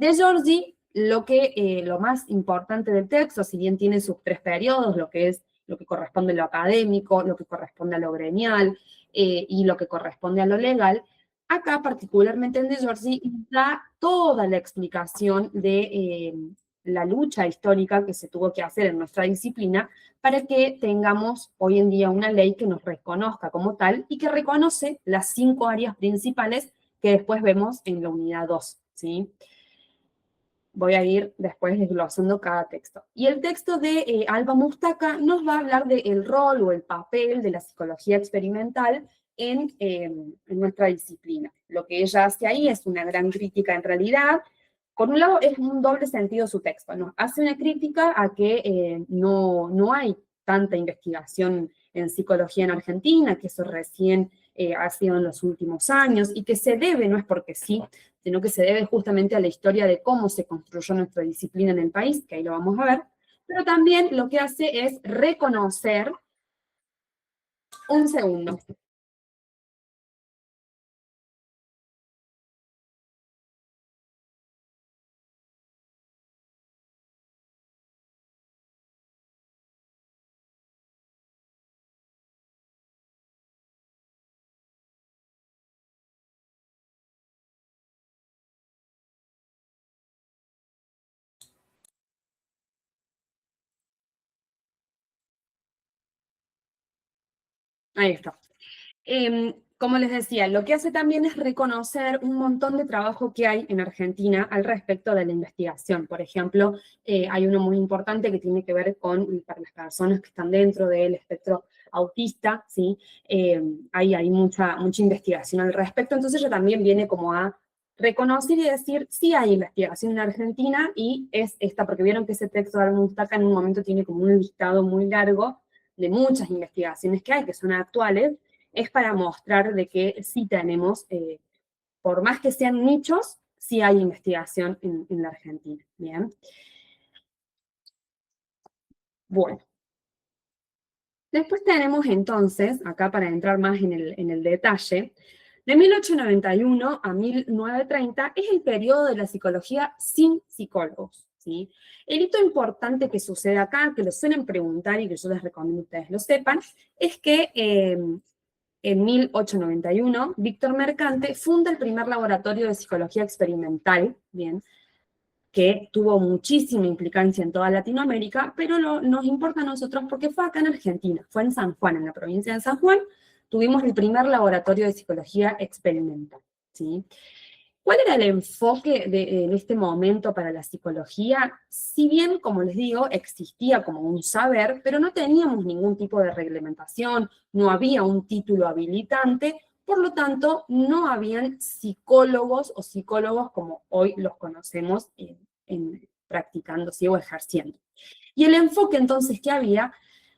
De Giorgi, lo más importante del texto, si bien tiene sus 3 periodos, lo que corresponde a lo académico, lo que corresponde a lo gremial y lo que corresponde a lo legal, acá particularmente en De Giorgi da toda la explicación de la lucha histórica que se tuvo que hacer en nuestra disciplina para que tengamos hoy en día una ley que nos reconozca como tal y que reconoce las 5 áreas principales que después vemos en la unidad 2, ¿sí? Voy a ir después desglosando cada texto. Y el texto de Alba Mustaca nos va a hablar del rol o el papel de la psicología experimental en nuestra disciplina. Lo que ella hace ahí es una gran crítica en realidad. Por un lado, es un doble sentido su texto, ¿no? Hace una crítica a que no hay tanta investigación en psicología en Argentina, que eso recién ha sido en los últimos años, y que se debe, no es porque sí, sino que se debe justamente a la historia de cómo se construyó nuestra disciplina en el país, que ahí lo vamos a ver, pero también lo que hace es reconocer, un segundo, ahí está. Como les decía, lo que hace también es reconocer un montón de trabajo que hay en Argentina al respecto de la investigación. Por ejemplo, hay uno muy importante que tiene que ver para las personas que están dentro del espectro autista, ¿sí? Hay mucha investigación al respecto, entonces ella también viene como a reconocer y decir, sí hay investigación en Argentina, y es esta, porque vieron que ese texto de Alba Mustaca en un momento tiene como un listado muy largo de muchas investigaciones que hay, que son actuales, es para mostrar de que sí tenemos, por más que sean nichos, sí hay investigación en la Argentina. Bien. Bueno. Después tenemos entonces, acá para entrar más en el detalle, de 1891 a 1930 es el periodo de la psicología sin psicólogos, ¿sí? El hito importante que sucede acá, que lo suelen preguntar y que yo les recomiendo que ustedes lo sepan, es que en 1891, Víctor Mercante funda el primer laboratorio de psicología experimental, bien, que tuvo muchísima implicancia en toda Latinoamérica, pero nos importa a nosotros porque fue acá en Argentina, fue en San Juan, en la provincia de San Juan, tuvimos el primer laboratorio de psicología experimental, ¿sí? ¿Cuál era el enfoque en este momento para la psicología? Si bien, como les digo, existía como un saber, pero no teníamos ningún tipo de reglamentación, no había un título habilitante, por lo tanto, no habían psicólogos o psicólogos como hoy los conocemos practicando, ¿sí? O ejerciendo. Y el enfoque entonces que había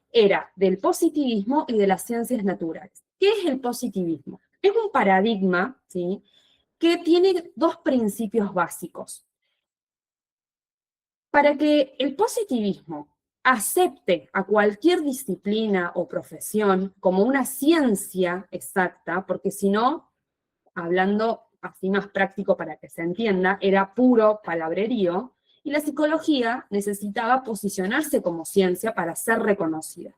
era del positivismo y de las ciencias naturales. ¿Qué es el positivismo? Es un paradigma, ¿sí?, que tiene 2 principios básicos. Para que el positivismo acepte a cualquier disciplina o profesión como una ciencia exacta, porque si no, hablando así más práctico para que se entienda, era puro palabrerío, y la psicología necesitaba posicionarse como ciencia para ser reconocida.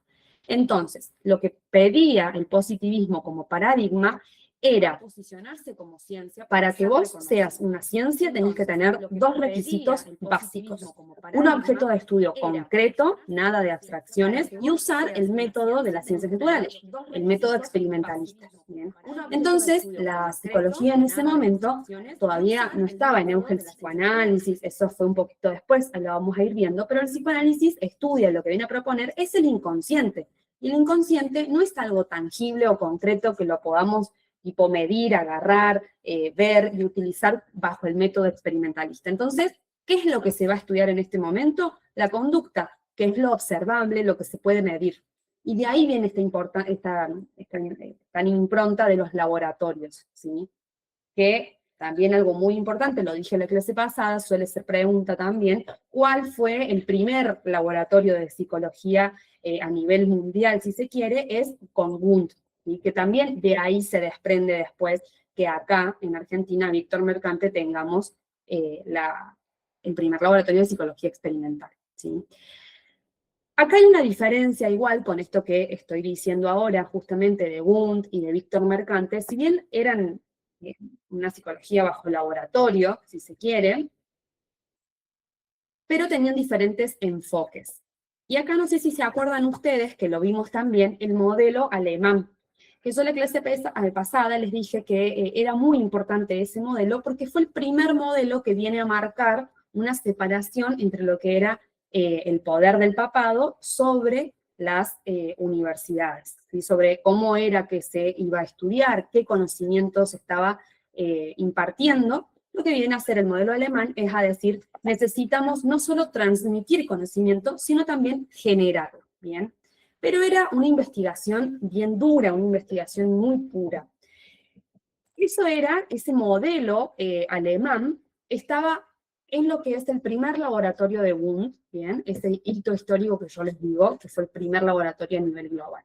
Entonces, lo que pedía el positivismo como paradigma era posicionarse como ciencia. Para que vos seas una ciencia tenés que tener 2 requisitos básicos. Un objeto de estudio concreto, nada de abstracciones, y usar el método de las ciencias naturales, el método experimentalista. ¿Bien? Entonces, la psicología en ese momento todavía no estaba en auge el psicoanálisis, eso fue un poquito después, lo vamos a ir viendo, pero el psicoanálisis estudia, lo que viene a proponer es el inconsciente. Y el inconsciente no es algo tangible o concreto que lo podamos tipo medir, agarrar, ver y utilizar bajo el método experimentalista. Entonces, ¿qué es lo que se va a estudiar en este momento? La conducta, que es lo observable, lo que se puede medir. Y de ahí viene esta tan impronta de los laboratorios, ¿sí? Que también algo muy importante, lo dije en la clase pasada, suele ser pregunta también, ¿cuál fue el primer laboratorio de psicología a nivel mundial, si se quiere? Es con Wundt, y que también de ahí se desprende después que acá, en Argentina, Víctor Mercante, tengamos el primer laboratorio de psicología experimental, ¿sí? Acá hay una diferencia igual con esto que estoy diciendo ahora, justamente de Wundt y de Víctor Mercante, si bien eran una psicología bajo laboratorio, si se quiere, pero tenían diferentes enfoques. Y acá no sé si se acuerdan ustedes, que lo vimos también, el modelo alemán, que yo en la clase pasada les dije que era muy importante ese modelo porque fue el primer modelo que viene a marcar una separación entre lo que era el poder del papado sobre las universidades, ¿sí? Sobre cómo era que se iba a estudiar, qué conocimientos estaba impartiendo. Lo que viene a hacer el modelo alemán es a decir, necesitamos no solo transmitir conocimiento, sino también generarlo, ¿bien? Pero era una investigación bien dura, una investigación muy pura. Ese modelo alemán estaba en lo que es el primer laboratorio de Wundt, ¿bien? Ese hito histórico que yo les digo, que fue el primer laboratorio a nivel global.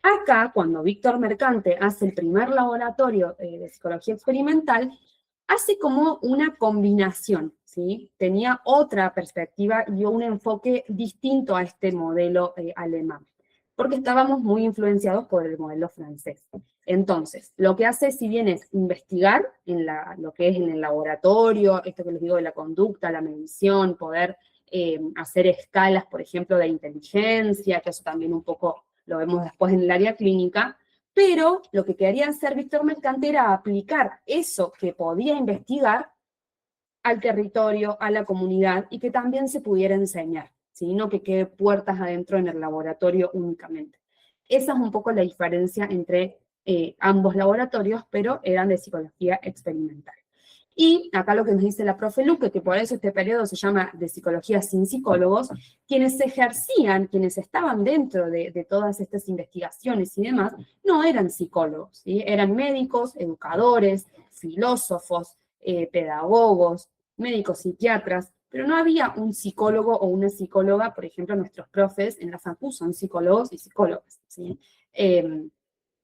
Acá, cuando Víctor Mercante hace el primer laboratorio de psicología experimental, hace como una combinación, ¿sí? Tenía otra perspectiva y un enfoque distinto a este modelo alemán, porque estábamos muy influenciados por el modelo francés. Entonces, lo que hace, si bien es investigar en lo que es en el laboratorio, esto que les digo de la conducta, la medición, poder hacer escalas, por ejemplo, de inteligencia, que eso también un poco lo vemos después en el área clínica, pero lo que quería hacer Víctor Mercante era aplicar eso que podía investigar al territorio, a la comunidad, y que también se pudiera enseñar, ¿sí? No que quede puertas adentro en el laboratorio únicamente. Esa es un poco la diferencia entre ambos laboratorios, pero eran de psicología experimental. Y acá lo que nos dice la profe Luque, que por eso este periodo se llama de psicología sin psicólogos, quienes ejercían, quienes estaban dentro de todas estas investigaciones y demás, no eran psicólogos, ¿sí? Eran médicos, educadores, filósofos, pedagogos, médicos psiquiatras, pero no había un psicólogo o una psicóloga, por ejemplo, nuestros profes en la facu son psicólogos y psicólogas, ¿sí?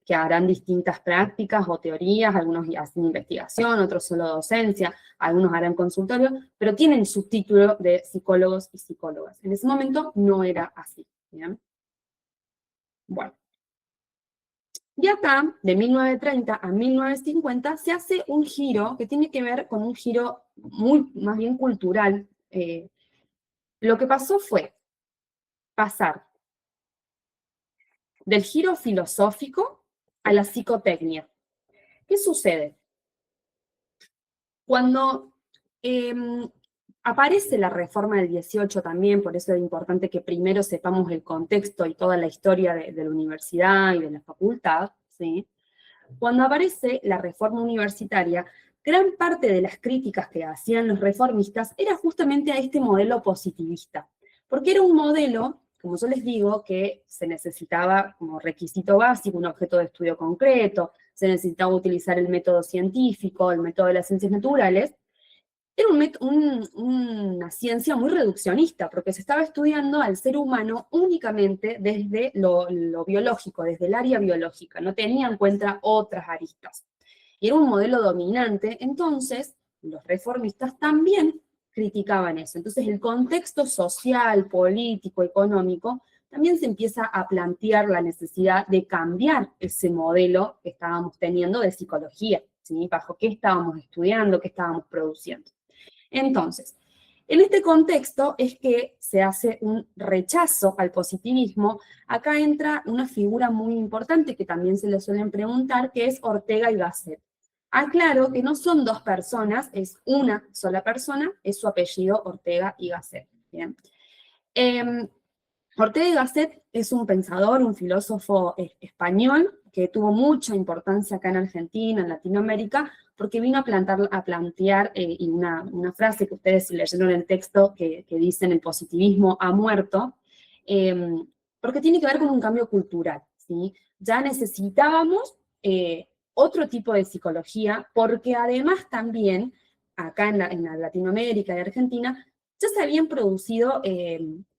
Que harán distintas prácticas o teorías, algunos hacen investigación, otros solo docencia, algunos harán consultorio, pero tienen subtítulo de psicólogos y psicólogas. En ese momento no era así, ¿bien? Bueno. Y acá, de 1930 a 1950, se hace un giro que tiene que ver con un giro muy, más bien cultural. Lo que pasó fue pasar del giro filosófico a la psicotecnia. ¿Qué sucede? Cuando aparece la reforma del 18 también, por eso es importante que primero sepamos el contexto y toda la historia de la universidad y de la facultad, ¿sí? Cuando aparece la reforma universitaria, gran parte de las críticas que hacían los reformistas era justamente a este modelo positivista, porque era un modelo, como yo les digo, que se necesitaba como requisito básico un objeto de estudio concreto, se necesitaba utilizar el método científico, el método de las ciencias naturales. Era una ciencia muy reduccionista, porque se estaba estudiando al ser humano únicamente desde lo biológico, desde el área biológica, no tenía en cuenta otras aristas. Y era un modelo dominante, entonces los reformistas también criticaban eso. Entonces el contexto social, político, económico, también se empieza a plantear la necesidad de cambiar ese modelo que estábamos teniendo de psicología, ¿sí? Bajo qué estábamos estudiando, qué estábamos produciendo. Entonces, en este contexto es que se hace un rechazo al positivismo. Acá entra una figura muy importante que también se le suelen preguntar, que es Ortega y Gasset. Aclaro que no son dos personas, es una sola persona, es su apellido Ortega y Gasset. Bien. Ortega y Gasset es un pensador, un filósofo español que tuvo mucha importancia acá en Argentina, en Latinoamérica, porque vino a plantear y una frase que ustedes leyeron en el texto que dicen el positivismo ha muerto, porque tiene que ver con un cambio cultural, ¿sí? Ya necesitábamos otro tipo de psicología, porque además también, acá en la Latinoamérica y Argentina, ya se habían producido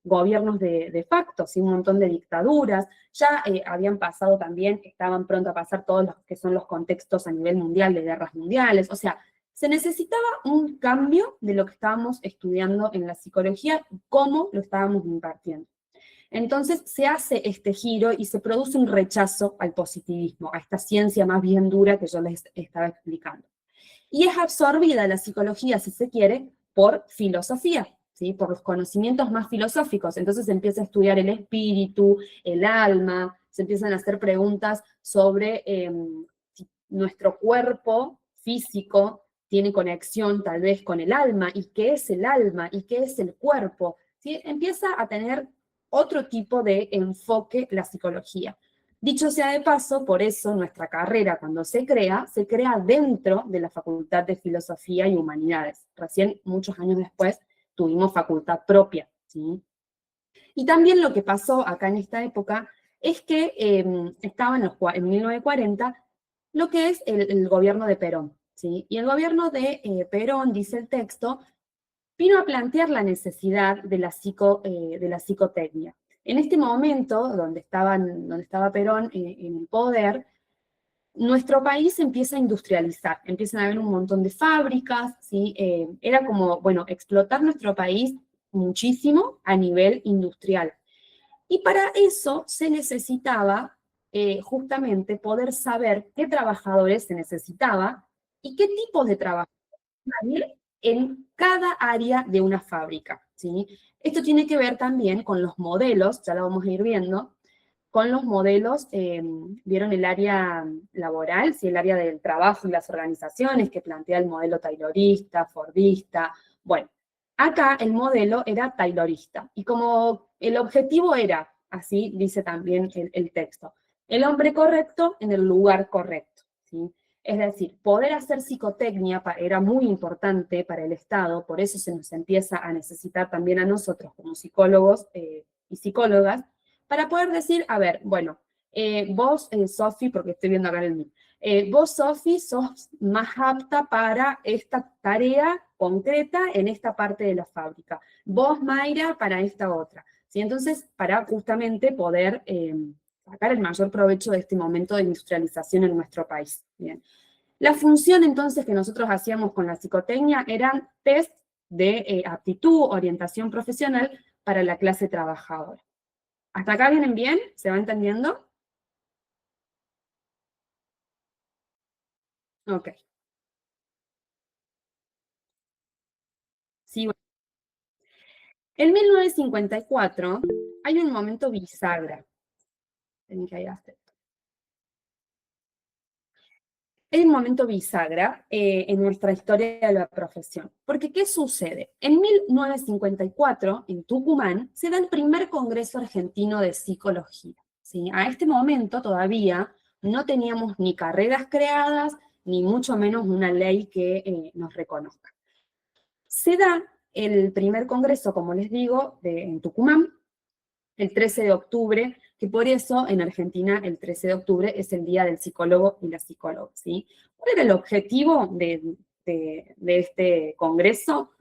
gobiernos de facto, ¿sí? Un montón de dictaduras, ya habían pasado también, estaban pronto a pasar todos los que son los contextos a nivel mundial de guerras mundiales, o sea, Se necesitaba un cambio de lo que estábamos estudiando en la psicología, cómo lo estábamos impartiendo. Entonces se hace este giro y se produce un rechazo al positivismo, a esta ciencia más bien dura que yo les estaba explicando. Y es absorbida la psicología, si se quiere, por filosofía, ¿sí? Por los conocimientos más filosóficos. Entonces se empieza a estudiar el espíritu, el alma, se empiezan a hacer preguntas sobre si nuestro cuerpo físico tiene conexión tal vez con el alma, y qué es el alma, y qué es el cuerpo. ¿Sí? Empieza a tener otro tipo de enfoque la psicología. Dicho sea de paso, por eso nuestra carrera cuando se crea dentro de la Facultad de Filosofía y Humanidades. Recién, muchos años después, tuvimos facultad propia, ¿sí? Y también lo que pasó acá en esta época es que estaba en 1940 lo que es el gobierno de Perón, ¿sí? Y el gobierno de Perón, dice el texto, vino a plantear la necesidad de la psicotecnia. En este momento, donde estaba Perón en el poder, nuestro país se empieza a industrializar, empiezan a haber un montón de fábricas, ¿sí? Era como, bueno, explotar nuestro país muchísimo a nivel industrial. Y para eso se necesitaba justamente poder saber qué trabajadores se necesitaba y qué tipos de trabajadores en cada área de una fábrica, ¿sí? Esto tiene que ver también con los modelos, ya lo vamos a ir viendo, con los modelos, vieron el área laboral, ¿sí? El área del trabajo y las organizaciones que plantea el modelo taylorista, fordista. Bueno, acá el modelo era taylorista, y como el objetivo era, así dice también el texto, el hombre correcto en el lugar correcto, ¿sí? Es decir, poder hacer psicotecnia era muy importante para el Estado, por eso se nos empieza a necesitar también a nosotros como psicólogos y psicólogas, para poder decir, a ver, bueno, vos, Sofi, porque estoy viendo acá el mío, vos, Sofi, sos más apta para esta tarea concreta en esta parte de la fábrica. Vos, Mayra, para esta otra. ¿Sí? Entonces, para justamente poder sacar el mayor provecho de este momento de industrialización en nuestro país. Bien. La función entonces que nosotros hacíamos con la psicotecnia eran test de aptitud, orientación profesional para la clase trabajadora. ¿Hasta acá vienen bien? ¿Se va entendiendo? Ok. Sí, bueno. En 1954 hay un momento bisagra. Tenía que ir a hacer. Hay un momento bisagra en nuestra historia de la profesión. Porque, ¿qué sucede? En 1954, en Tucumán, se da el primer Congreso Argentino de Psicología. ¿Sí? A este momento todavía no teníamos ni carreras creadas, ni mucho menos una ley que nos reconozca. Se da el primer congreso, como les digo, en Tucumán, el 13 de octubre, que por eso en Argentina el 13 de octubre es el Día del Psicólogo y la Psicóloga, ¿sí? ¿Cuál era el objetivo de este congreso?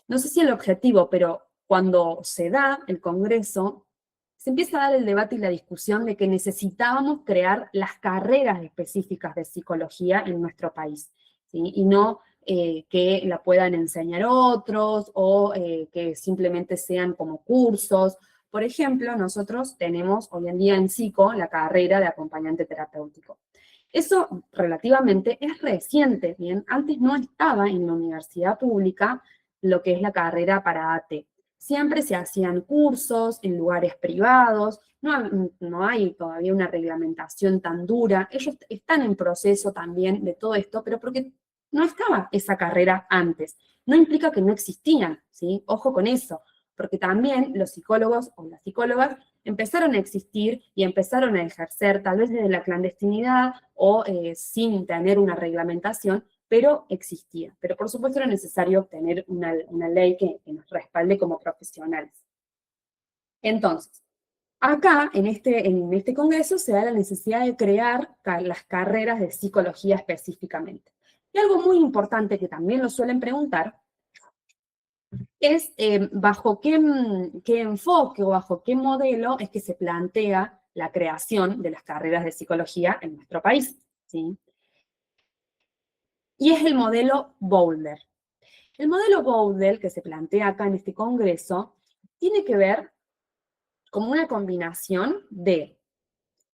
No sé si el objetivo, pero cuando se da el congreso, se empieza a dar el debate y la discusión de que necesitábamos crear las carreras específicas de psicología en nuestro país, ¿sí? Y no que la puedan enseñar otros o que simplemente sean como cursos. Por ejemplo, nosotros tenemos hoy en día en psico la carrera de acompañante terapéutico. Eso relativamente es reciente, ¿bien? Antes no estaba en la universidad pública lo que es la carrera para AT. Siempre se hacían cursos en lugares privados, no hay todavía una reglamentación tan dura. Ellos están en proceso también de todo esto, pero porque no estaba esa carrera antes. No implica que no existían, ¿sí? Ojo con eso, porque también los psicólogos o las psicólogas empezaron a existir y empezaron a ejercer, tal vez desde la clandestinidad o sin tener una reglamentación, pero existía. Pero por supuesto era necesario tener una ley que nos respalde como profesionales. Entonces, acá, en este congreso, se da la necesidad de crear las carreras de psicología específicamente. Y algo muy importante que también lo suelen preguntar es bajo qué enfoque o bajo qué modelo es que se plantea la creación de las carreras de psicología en nuestro país, ¿sí? y es el modelo Boulder. El modelo Boulder que se plantea acá en este congreso tiene que ver como una combinación de,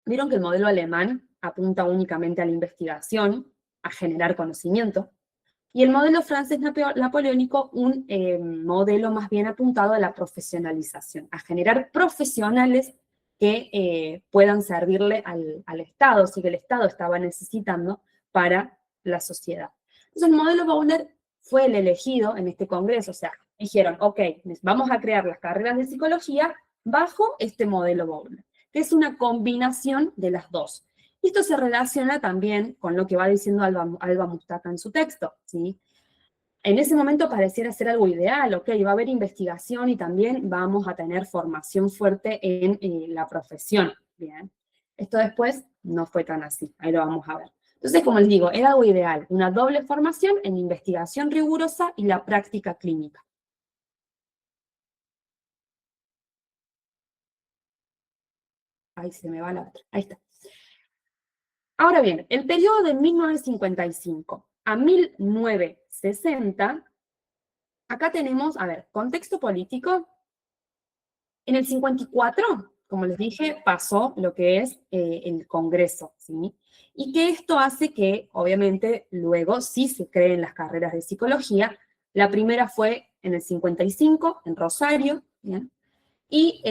vieron que el modelo alemán apunta únicamente a la investigación, a generar conocimiento, y el modelo francés napoleónico, un modelo más bien apuntado a la profesionalización, a generar profesionales que puedan servirle al Estado, si que el Estado estaba necesitando para la sociedad. Entonces el modelo Bowler fue el elegido en este congreso, o sea, dijeron, ok, vamos a crear las carreras de psicología bajo este modelo Bowler, que es una combinación de las dos. Y esto se relaciona también con lo que va diciendo Alba Mustafa en su texto, ¿sí? En ese momento pareciera ser algo ideal, ok, va a haber investigación y también vamos a tener formación fuerte en la profesión, ¿bien? Esto después no fue tan así, ahí lo vamos a ver. Entonces, como les digo, era algo ideal, una doble formación en investigación rigurosa y la práctica clínica. Ahí se me va la otra, ahí está. Ahora bien, el periodo de 1955 a 1960, acá tenemos, a ver, contexto político. En el 54, como les dije, pasó lo que es el Congreso, ¿sí? Y que esto hace que, obviamente, luego sí se creen las carreras de psicología. La primera fue en el 55, en Rosario, ¿bien? Y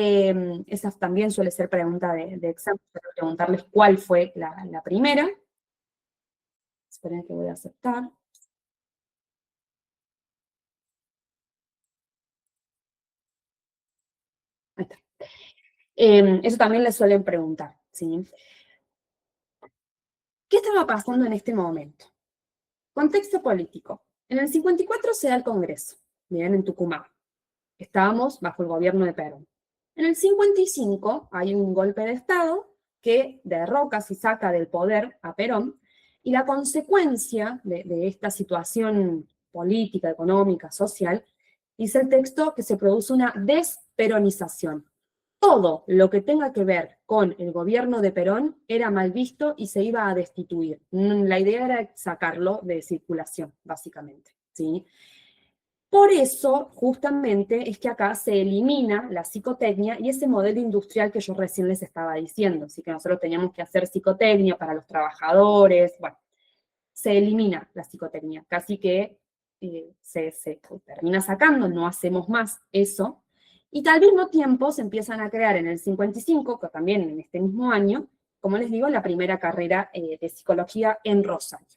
esa también suele ser pregunta de examen, preguntarles cuál fue la primera. Esperen que voy a aceptar. Ahí está. Eso también les suelen preguntar, ¿sí? ¿Qué estaba pasando en este momento? Contexto político. En el 54 se da el Congreso, bien, en Tucumán. Estábamos bajo el gobierno de Perón. En el 55 hay un golpe de Estado que derroca y saca del poder a Perón, y la consecuencia de esta situación política, económica, social, dice el texto que se produce una desperonización. Todo lo que tenga que ver con el gobierno de Perón era mal visto y se iba a destituir. La idea era sacarlo de circulación, básicamente, ¿sí? Por eso, justamente, es que acá se elimina la psicotecnia y ese modelo industrial que yo recién les estaba diciendo. Así que nosotros teníamos que hacer psicotecnia para los trabajadores. Bueno, se elimina la psicotecnia. Casi que se termina sacando, no hacemos más eso. Y al mismo tiempo se empiezan a crear en el 55, que también en este mismo año, como les digo, la primera carrera de psicología en Rosario.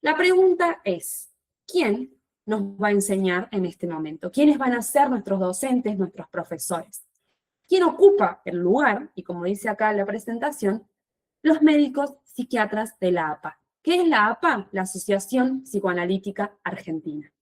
La pregunta es, ¿quién nos va a enseñar en este momento? ¿Quiénes van a ser nuestros docentes, nuestros profesores? ¿Quién ocupa el lugar? Y como dice acá en la presentación, los médicos psiquiatras de la APA. ¿Qué es la APA? La Asociación Psicoanalítica Argentina.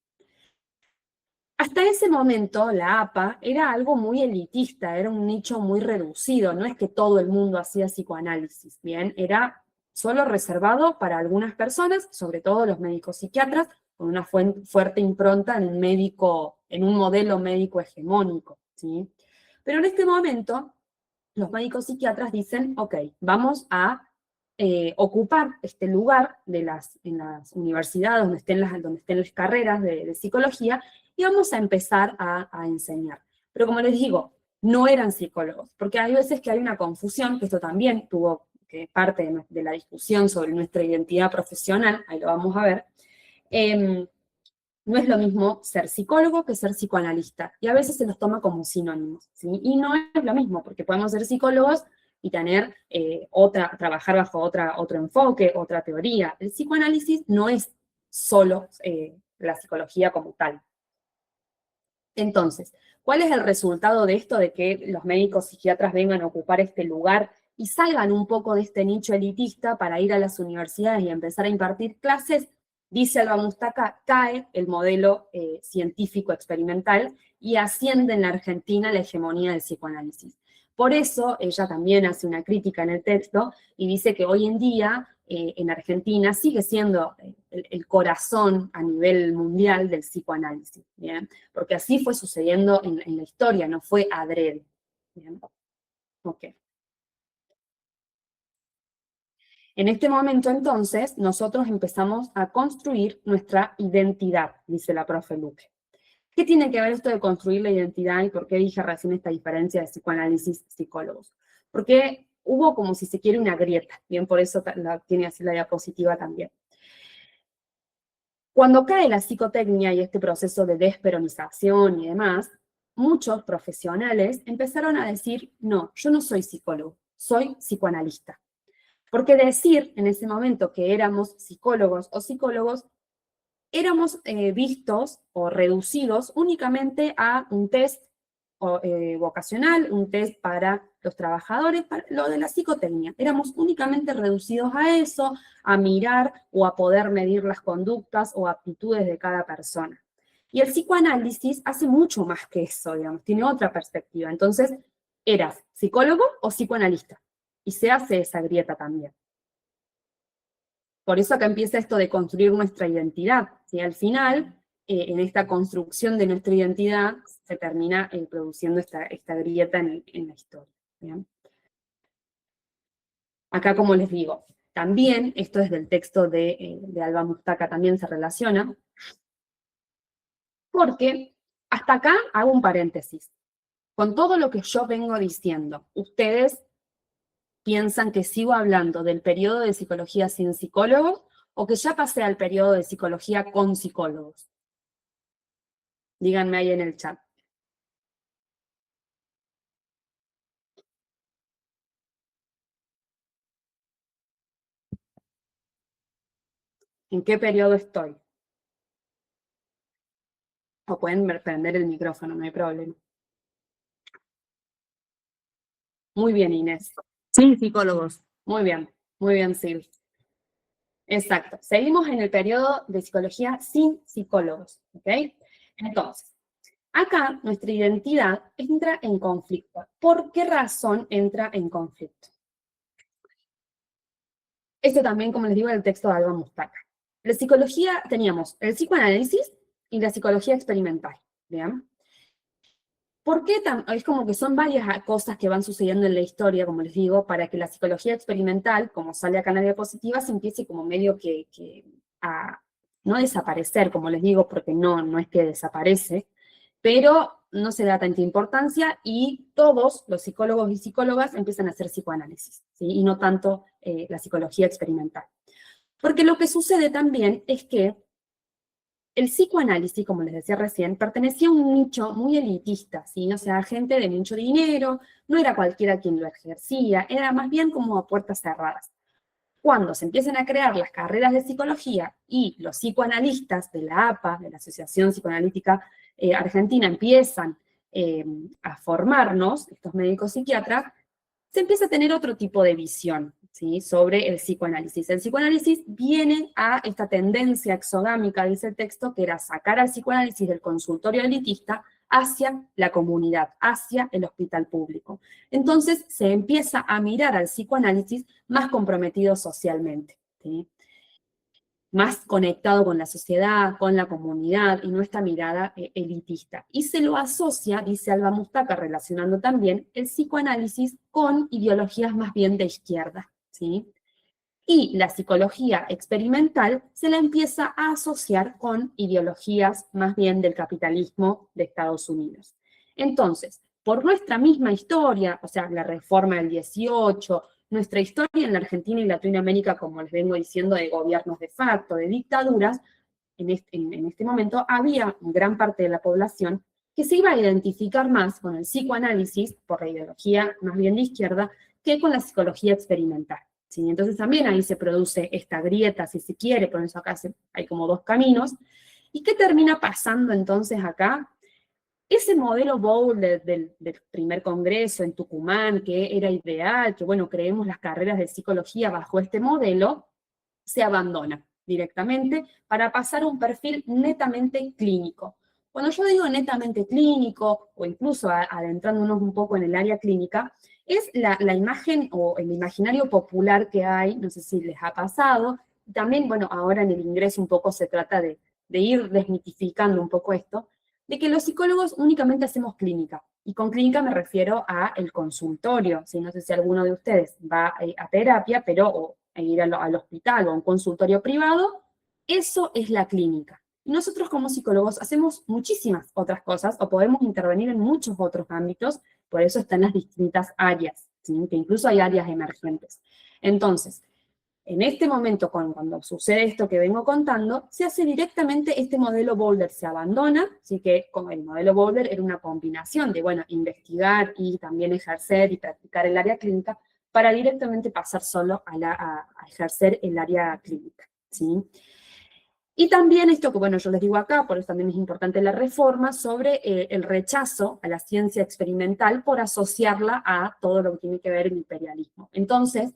Hasta ese momento, la APA era algo muy elitista, era un nicho muy reducido, no es que todo el mundo hacía psicoanálisis, ¿bien? Era solo reservado para algunas personas, sobre todo los médicos psiquiatras, con una fuerte impronta en un médico, en un modelo médico hegemónico, ¿sí? Pero en este momento, los médicos psiquiatras dicen, ok, vamos a ocupar este lugar en las universidades donde estén las carreras de psicología y vamos a empezar a enseñar. Pero como les digo, no eran psicólogos, porque hay veces que hay una confusión, que esto también tuvo que parte de la discusión sobre nuestra identidad profesional, ahí lo vamos a ver. No es lo mismo ser psicólogo que ser psicoanalista, y a veces se los toma como sinónimos, ¿sí? Y no es lo mismo, porque podemos ser psicólogos y tener trabajar bajo otro enfoque, otra teoría. El psicoanálisis no es solo la psicología como tal. Entonces, ¿cuál es el resultado de esto de que los médicos psiquiatras vengan a ocupar este lugar y salgan un poco de este nicho elitista para ir a las universidades y empezar a impartir clases? Dice Alba Mustafa, cae el modelo científico experimental y asciende en la Argentina la hegemonía del psicoanálisis. Por eso ella también hace una crítica en el texto y dice que hoy en día en Argentina sigue siendo el corazón a nivel mundial del psicoanálisis, ¿bien? Porque así fue sucediendo en la historia, no fue adrede. ¿Bien? Ok. En este momento, entonces, nosotros empezamos a construir nuestra identidad, dice la profe Luque. ¿Qué tiene que ver esto de construir la identidad y por qué dije recién esta diferencia de psicoanálisis y psicólogos? Porque hubo como si se quiere una grieta, bien, por eso tiene así la diapositiva también. Cuando cae la psicotecnia y este proceso de desperonización y demás, muchos profesionales empezaron a decir, no, yo no soy psicólogo, soy psicoanalista. Porque decir en ese momento que éramos psicólogos o psicólogos, éramos vistos o reducidos únicamente a un test vocacional, un test para los trabajadores, para lo de la psicotecnia. Éramos únicamente reducidos a eso, a mirar o a poder medir las conductas o aptitudes de cada persona. Y el psicoanálisis hace mucho más que eso, digamos, tiene otra perspectiva. Entonces, ¿eras psicólogo o psicoanalista? Y se hace esa grieta también. Por eso acá empieza esto de construir nuestra identidad. ¿Sí? Al final, en esta construcción de nuestra identidad, se termina produciendo esta grieta en la historia. ¿Bien? Acá, como les digo, también, esto es del texto de Alba Mustaca, también se relaciona, porque hasta acá hago un paréntesis. Con todo lo que yo vengo diciendo, ustedes piensan que sigo hablando del periodo de psicología sin psicólogos o que ya pasé al periodo de psicología con psicólogos. Díganme ahí en el chat. ¿En qué periodo estoy? O pueden prender el micrófono, no hay problema. Muy bien, Inés. Sí, psicólogos. Muy bien, Sil. Exacto. Seguimos en el periodo de psicología sin psicólogos, ¿ok? Entonces, acá nuestra identidad entra en conflicto. ¿Por qué razón entra en conflicto? Esto también, como les digo, el texto de Alba Mustaca. La psicología, teníamos el psicoanálisis y la psicología experimental, ¿bien? ¿Por qué es como que son varias cosas que van sucediendo en la historia, como les digo, para que la psicología experimental, como sale acá en la diapositiva, se empiece como medio que a no desaparecer, como les digo, porque no es que desaparece, pero no se da tanta importancia y todos los psicólogos y psicólogas empiezan a hacer psicoanálisis, ¿sí? Y no tanto la psicología experimental. Porque lo que sucede también es que el psicoanálisis, como les decía recién, pertenecía a un nicho muy elitista, ¿sí? O sea, gente de mucho dinero, no era cualquiera quien lo ejercía, era más bien como a puertas cerradas. Cuando se empiezan a crear las carreras de psicología y los psicoanalistas de la APA, de la Asociación Psicoanalítica Argentina, empiezan a formarnos, estos médicos psiquiatras, se empieza a tener otro tipo de visión, ¿sí? Sobre el psicoanálisis. El psicoanálisis viene a esta tendencia exogámica, dice el texto, que era sacar al psicoanálisis del consultorio elitista hacia la comunidad, hacia el hospital público. Entonces se empieza a mirar al psicoanálisis más comprometido socialmente, ¿sí? Más conectado con la sociedad, con la comunidad, y no esta mirada elitista. Y se lo asocia, dice Alba Mustaca, relacionando también el psicoanálisis con ideologías más bien de izquierda, ¿sí? Y la psicología experimental se la empieza a asociar con ideologías más bien del capitalismo de Estados Unidos. Entonces, por nuestra misma historia, o sea, la reforma del 18, nuestra historia en la Argentina y Latinoamérica, como les vengo diciendo, de gobiernos de facto, de dictaduras, en este momento había gran parte de la población que se iba a identificar más con el psicoanálisis, por la ideología más bien de izquierda, que con la psicología experimental. ¿Sí? Entonces también ahí se produce esta grieta, si se quiere, por eso acá hay como dos caminos. ¿Y qué termina pasando entonces acá? Ese modelo Bowles del primer congreso en Tucumán, que era ideal, que bueno, creemos las carreras de psicología bajo este modelo, se abandona directamente para pasar a un perfil netamente clínico. Cuando yo digo netamente clínico, o incluso adentrándonos un poco en el área clínica, es la imagen o el imaginario popular que hay, no sé si les ha pasado, también, bueno, ahora en el ingreso un poco se trata de ir desmitificando un poco esto, de que los psicólogos únicamente hacemos clínica, y con clínica me refiero a el consultorio, ¿sí? No sé si alguno de ustedes va a terapia, pero ir al hospital o a un consultorio privado, eso es la clínica. Y nosotros como psicólogos hacemos muchísimas otras cosas o podemos intervenir en muchos otros ámbitos, por eso están las distintas áreas, ¿sí? Que incluso hay áreas emergentes. Entonces, en este momento, cuando sucede esto que vengo contando, se hace directamente este modelo Boulder, se abandona, así que como el modelo Boulder era una combinación de, bueno, investigar y también ejercer y practicar el área clínica, para directamente pasar solo a ejercer el área clínica, ¿sí? Y también esto que, bueno, yo les digo acá, por eso también es importante la reforma, sobre el rechazo a la ciencia experimental por asociarla a todo lo que tiene que ver el imperialismo. Entonces,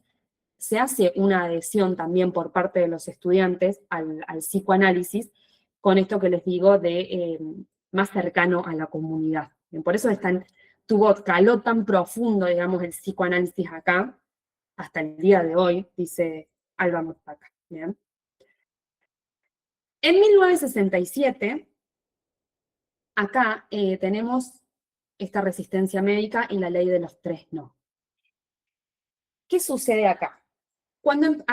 se hace una adhesión también por parte de los estudiantes al psicoanálisis, con esto que les digo de más cercano a la comunidad. Bien, por eso caló tan profundo, digamos, el psicoanálisis acá, hasta el día de hoy, dice Alba Mostaca. ¿Bien? En 1967, acá tenemos esta resistencia médica y la ley de los tres no. ¿Qué sucede acá? Cuando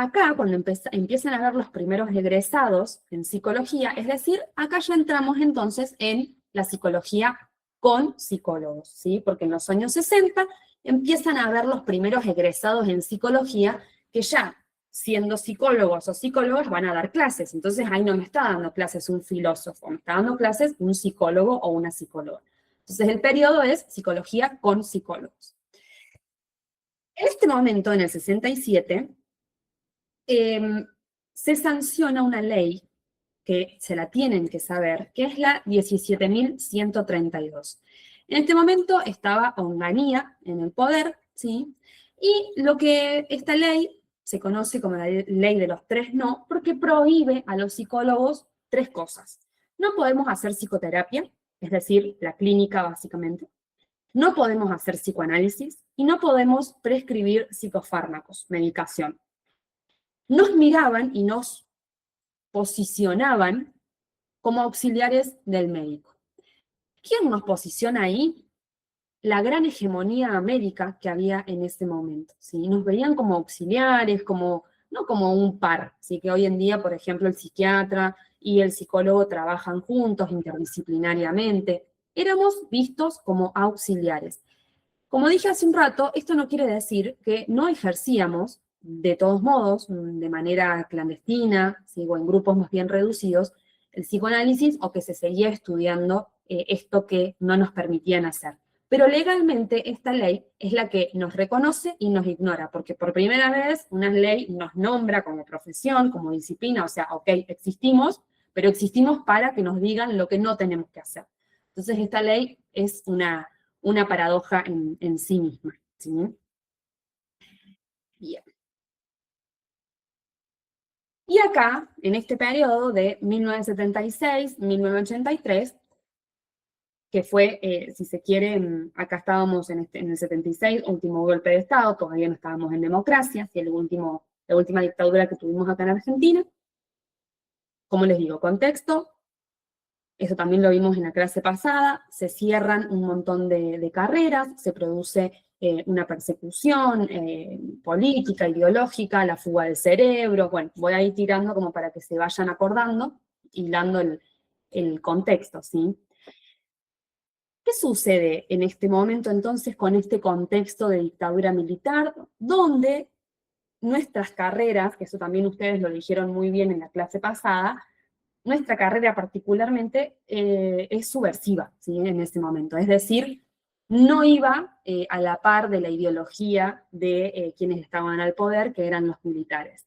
empiezan a ver los primeros egresados en psicología, es decir, acá ya entramos entonces en la psicología con psicólogos, ¿sí? Porque en los años 60 empiezan a ver los primeros egresados en psicología que ya, siendo psicólogos o psicólogas, van a dar clases. Entonces ahí no me está dando clases un filósofo, me está dando clases un psicólogo o una psicóloga. Entonces el periodo es psicología con psicólogos. En este momento, en el 67, se sanciona una ley que se la tienen que saber, que es la 17.132. En este momento estaba Onganía en el poder, ¿sí? Y lo que esta ley se conoce como la ley de los tres no, porque prohíbe a los psicólogos tres cosas. No podemos hacer psicoterapia, es decir, la clínica básicamente. No podemos hacer psicoanálisis y no podemos prescribir psicofármacos, medicación. Nos miraban y nos posicionaban como auxiliares del médico. ¿Quién nos posiciona ahí? La gran hegemonía médica que había en ese momento, ¿sí? Nos veían como auxiliares, no como un par, ¿sí? Que hoy en día, por ejemplo, el psiquiatra y el psicólogo trabajan juntos interdisciplinariamente. Éramos vistos como auxiliares. Como dije hace un rato, esto no quiere decir que no ejercíamos, de todos modos, de manera clandestina, ¿sí? O en grupos más bien reducidos, el psicoanálisis, o que se seguía estudiando esto que no nos permitían hacer. Pero legalmente esta ley es la que nos reconoce y nos ignora, porque por primera vez una ley nos nombra como profesión, como disciplina, o sea, ok, existimos, pero existimos para que nos digan lo que no tenemos que hacer. Entonces esta ley es una paradoja en sí misma, ¿sí? Bien. Y acá, en este periodo de 1976-1983, que fue, si se quiere, acá estábamos en el 76, último golpe de Estado, todavía no estábamos en democracia, y la última dictadura que tuvimos acá en Argentina. Como les digo, contexto, eso también lo vimos en la clase pasada, se cierran un montón de carreras, se produce una persecución política, ideológica, la fuga del cerebro, bueno, voy a ir tirando como para que se vayan acordando, hilando el contexto, ¿sí? ¿Qué sucede en este momento entonces con este contexto de dictadura militar, donde nuestras carreras, que eso también ustedes lo dijeron muy bien en la clase pasada, nuestra carrera particularmente es subversiva, ¿sí? En ese momento. Es decir, no iba a la par de la ideología de quienes estaban al poder, que eran los militares.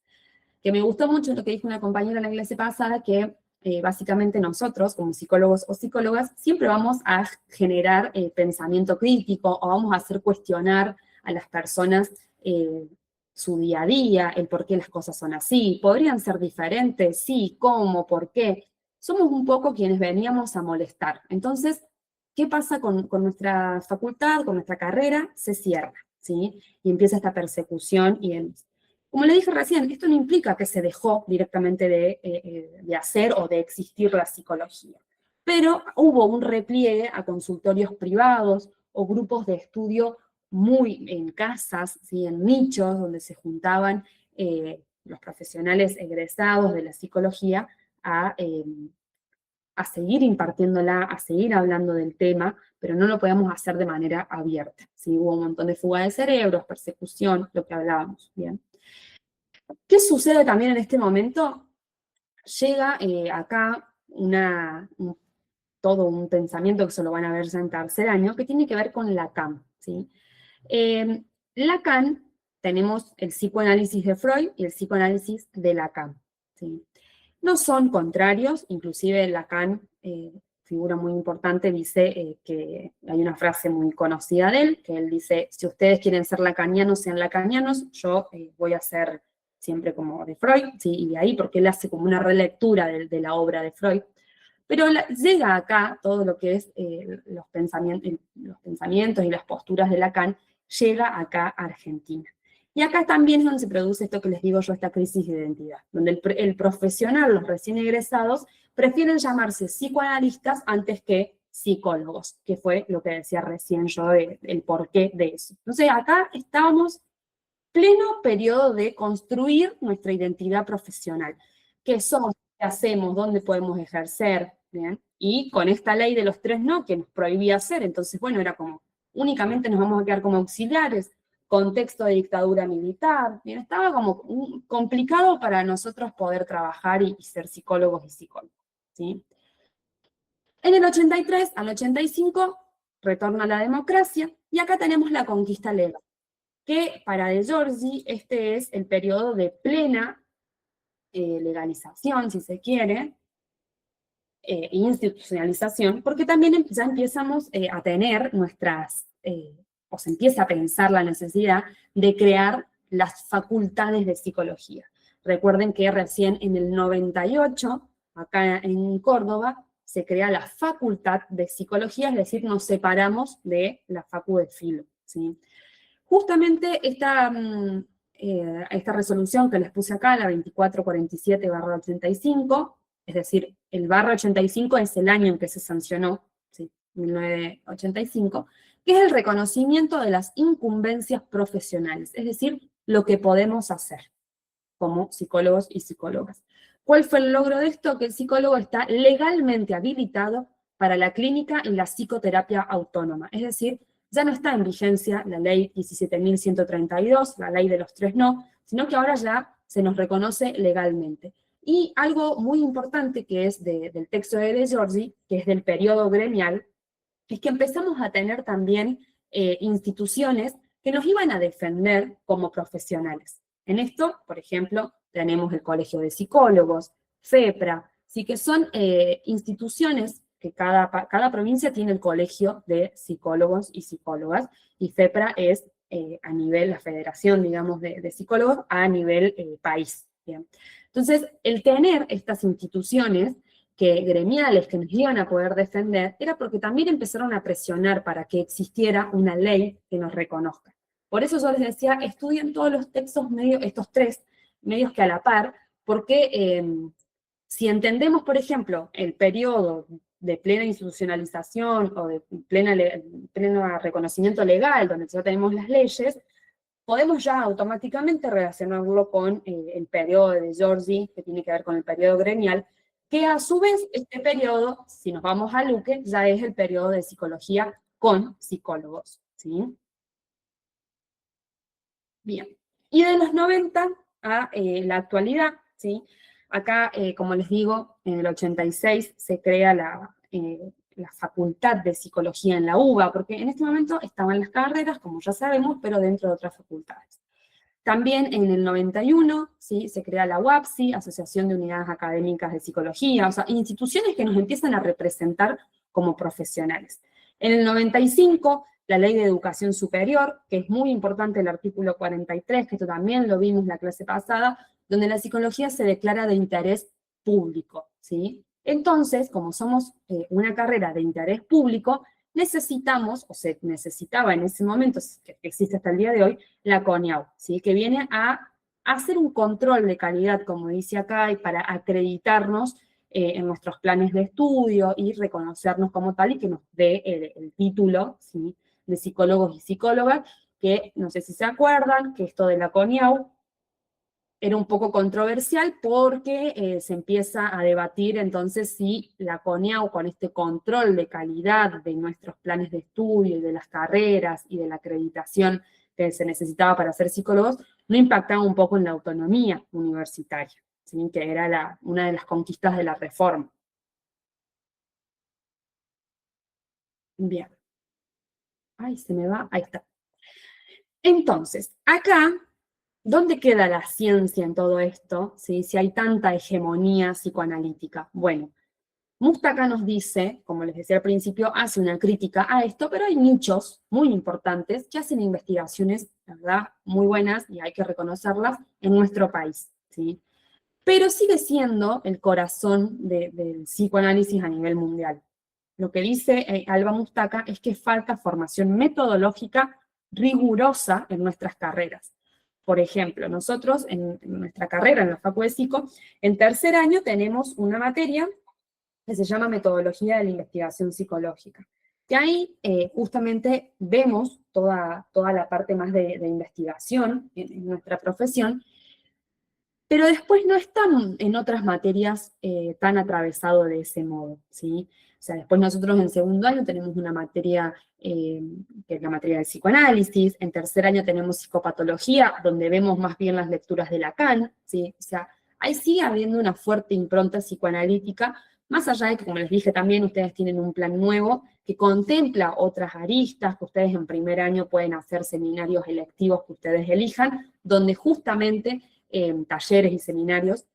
Que me gustó mucho lo que dijo una compañera en la clase pasada, que básicamente nosotros, como psicólogos o psicólogas, siempre vamos a generar pensamiento crítico o vamos a hacer cuestionar a las personas su día a día, el por qué las cosas son así. ¿Podrían ser diferentes? Sí, ¿cómo? ¿Por qué? Somos un poco quienes veníamos a molestar. Entonces, ¿qué pasa con nuestra facultad, con nuestra carrera? Se cierra, ¿sí? Y empieza esta persecución y como le dije recién, esto no implica que se dejó directamente de hacer o de existir la psicología, pero hubo un repliegue a consultorios privados o grupos de estudio muy en casas, ¿sí? En nichos donde se juntaban los profesionales egresados de la psicología a seguir impartiéndola, a seguir hablando del tema, pero no lo podemos hacer de manera abierta. ¿Sí? Hubo un montón de fuga de cerebros, persecución, lo que hablábamos, ¿bien? ¿Qué sucede también en este momento? Llega acá todo un pensamiento que se lo van a ver ya en tercer año, que tiene que ver con Lacan, ¿sí? Lacan, tenemos el psicoanálisis de Freud y el psicoanálisis de Lacan, ¿sí? No son contrarios, inclusive Lacan, figura muy importante, dice que hay una frase muy conocida de él, que él dice, si ustedes quieren ser lacanianos, sean lacanianos, yo voy a ser siempre como de Freud, ¿sí? Y de ahí, porque él hace como una relectura de la obra de Freud. Pero llega acá todo lo que es los pensamientos y las posturas de Lacan, llega acá a Argentina. Y acá también es donde se produce esto que les digo yo, esta crisis de identidad, donde el profesional, los recién egresados, prefieren llamarse psicoanalistas antes que psicólogos, que fue lo que decía recién yo, el porqué de eso. Entonces acá estábamos pleno periodo de construir nuestra identidad profesional. ¿Qué somos? ¿Qué hacemos? ¿Dónde podemos ejercer? ¿Bien? Y con esta ley de los 3 no, que nos prohibía hacer, entonces, bueno, era como, únicamente nos vamos a quedar como auxiliares, contexto de dictadura militar, bien, estaba como complicado para nosotros poder trabajar y ser psicólogos y psicólogos, ¿sí? En el 83 al 85 retorna la democracia, y acá tenemos la conquista legal, que para De Giorgi este es el periodo de plena legalización, si se quiere, institucionalización, porque también ya empezamos a tener o se empieza a pensar la necesidad de crear las facultades de psicología. Recuerden que recién en el 98, acá en Córdoba, se crea la facultad de psicología, es decir, nos separamos de la facu de filo, ¿sí? Justamente esta resolución que les puse acá, la 2447/85, es decir, el /85 es el año en que se sancionó, ¿sí? 1985, que es el reconocimiento de las incumbencias profesionales, es decir, lo que podemos hacer como psicólogos y psicólogas. ¿Cuál fue el logro de esto? Que el psicólogo está legalmente habilitado para la clínica y la psicoterapia autónoma, es decir, ya no está en vigencia la ley 17.132, la ley de los 3 no, sino que ahora ya se nos reconoce legalmente. Y algo muy importante que es del texto de Giorgi, que es del periodo gremial, es que empezamos a tener también instituciones que nos iban a defender como profesionales. En esto, por ejemplo, tenemos el Colegio de Psicólogos, FEPRA, sí que son instituciones que cada provincia tiene el colegio de psicólogos y psicólogas, y FEPRA es a nivel, la federación, digamos, de psicólogos a nivel país. ¿Bien? Entonces, el tener estas instituciones gremiales que nos iban a poder defender, era porque también empezaron a presionar para que existiera una ley que nos reconozca. Por eso yo les decía, estudien todos los textos medios, estos 3 medios que a la par, porque si entendemos, por ejemplo, el periodo de plena institucionalización o de pleno reconocimiento legal, donde ya tenemos las leyes, podemos ya automáticamente relacionarlo con el periodo de Giorgi, que tiene que ver con el periodo gremial, que a su vez este periodo, si nos vamos a Luque, ya es el periodo de psicología con psicólogos, ¿sí? Bien. Y de los 90 a la actualidad, ¿sí? Acá, como les digo, en el 86 se crea la facultad de psicología en la UBA, porque en este momento estaban las carreras, como ya sabemos, pero dentro de otras facultades. También en el 91, ¿sí? Se crea la UAPSI, Asociación de Unidades Académicas de Psicología, o sea, instituciones que nos empiezan a representar como profesionales. En el 95, la Ley de Educación Superior, que es muy importante el artículo 43, que esto también lo vimos la clase pasada, donde la psicología se declara de interés público, ¿sí? Entonces, como somos una carrera de interés público, necesitamos, o se necesitaba en ese momento, que existe hasta el día de hoy, la CONIAU, ¿sí? Que viene a hacer un control de calidad, como dice acá, y para acreditarnos en nuestros planes de estudio y reconocernos como tal y que nos dé el título, ¿sí? De psicólogos y psicólogas, que no sé si se acuerdan, que esto de la CONIAU era un poco controversial porque se empieza a debatir entonces si la CONIAU, con este control de calidad de nuestros planes de estudio y de las carreras y de la acreditación que se necesitaba para ser psicólogos, no impactaba un poco en la autonomía universitaria, ¿sí? Que era una de las conquistas de la reforma. Bien. Ay, se me va, ahí está. Entonces, acá, ¿dónde queda la ciencia en todo esto? ¿Sí? Si hay tanta hegemonía psicoanalítica. Bueno, Mustaca nos dice, como les decía al principio, hace una crítica a esto, pero hay nichos muy importantes que hacen investigaciones, la verdad, muy buenas, y hay que reconocerlas, en nuestro país, ¿sí? Pero sigue siendo el corazón del psicoanálisis a nivel mundial. Lo que dice Alba Mustaca es que falta formación metodológica rigurosa en nuestras carreras. Por ejemplo, nosotros en nuestra carrera, en la Facu de Psico, en tercer año tenemos una materia que se llama Metodología de la Investigación Psicológica, que ahí justamente vemos toda la parte más de investigación en nuestra profesión, pero después no están en otras materias tan atravesado de ese modo, ¿sí? O sea, después nosotros en segundo año tenemos una materia, que es la materia de psicoanálisis, en tercer año tenemos psicopatología, donde vemos más bien las lecturas de Lacan, ¿sí? O sea, ahí sigue habiendo una fuerte impronta psicoanalítica, más allá de que, como les dije también, ustedes tienen un plan nuevo que contempla otras aristas, que ustedes en primer año pueden hacer seminarios electivos que ustedes elijan, donde justamente talleres y seminarios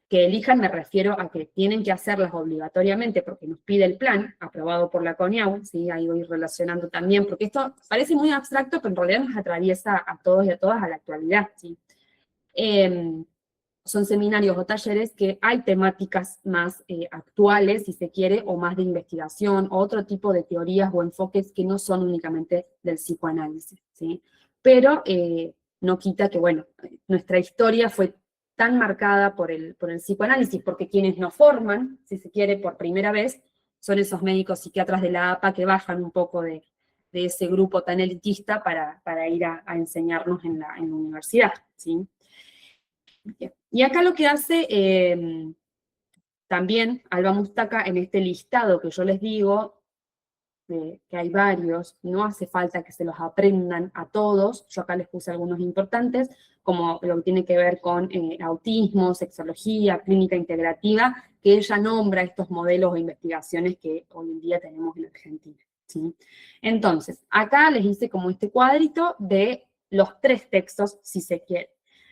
que elijan, me refiero a que tienen que hacerlas obligatoriamente porque nos pide el plan, aprobado por la CONIAU, ¿sí? Ahí voy relacionando también, porque esto parece muy abstracto, pero en realidad nos atraviesa a todos y a todas a la actualidad, ¿sí? Son seminarios o talleres que hay temáticas más actuales, si se quiere, o más de investigación, o otro tipo de teorías o enfoques que no son únicamente del psicoanálisis, ¿sí? Pero no quita que, bueno, nuestra historia fue tan marcada por el psicoanálisis, porque quienes nos forman, si se quiere, por primera vez, son esos médicos psiquiatras de la APA que bajan un poco de ese grupo tan elitista para ir a enseñarnos en la universidad, ¿sí? Y acá lo que hace también Alba Mustaca en este listado que yo les digo, que hay varios, no hace falta que se los aprendan a todos, yo acá les puse algunos importantes, como lo que tiene que ver con autismo, sexología, clínica integrativa, que ella nombra estos modelos de investigaciones que hoy en día tenemos en Argentina, ¿sí? Entonces, acá les hice como este cuadrito de los 3 textos, si se quiere.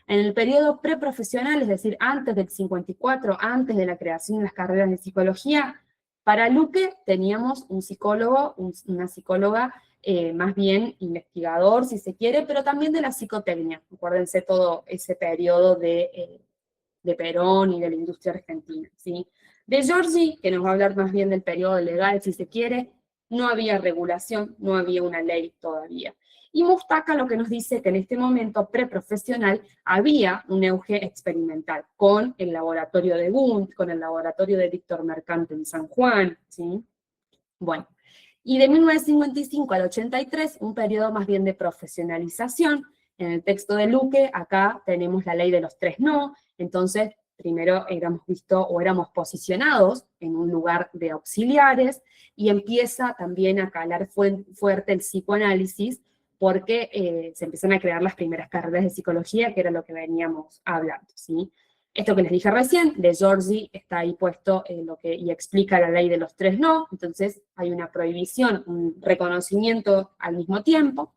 En el periodo preprofesional, es decir, antes del 54, antes de la creación de las carreras de psicología, para Luque teníamos un psicólogo, una psicóloga más bien investigador, si se quiere, pero también de la psicotecnia. Acuérdense todo ese periodo de Perón y de la industria argentina, ¿sí? De Giorgi, que nos va a hablar más bien del periodo legal, si se quiere, no había regulación, no había una ley todavía. Y Mustaca lo que nos dice que en este momento preprofesional había un auge experimental con el laboratorio de Wundt, con el laboratorio de Víctor Mercante en San Juan, ¿sí? Bueno, y de 1955 al 83, un periodo más bien de profesionalización. En el texto de Luque, acá tenemos la ley de los 3 no, entonces primero éramos visto o éramos posicionados en un lugar de auxiliares, y empieza también a calar fuerte el psicoanálisis, porque se empiezan a crear las primeras carreras de psicología, que era lo que veníamos hablando, ¿sí? Esto que les dije recién, de Giorgi, está ahí puesto y explica la ley de los 3 no, entonces hay una prohibición, un reconocimiento al mismo tiempo,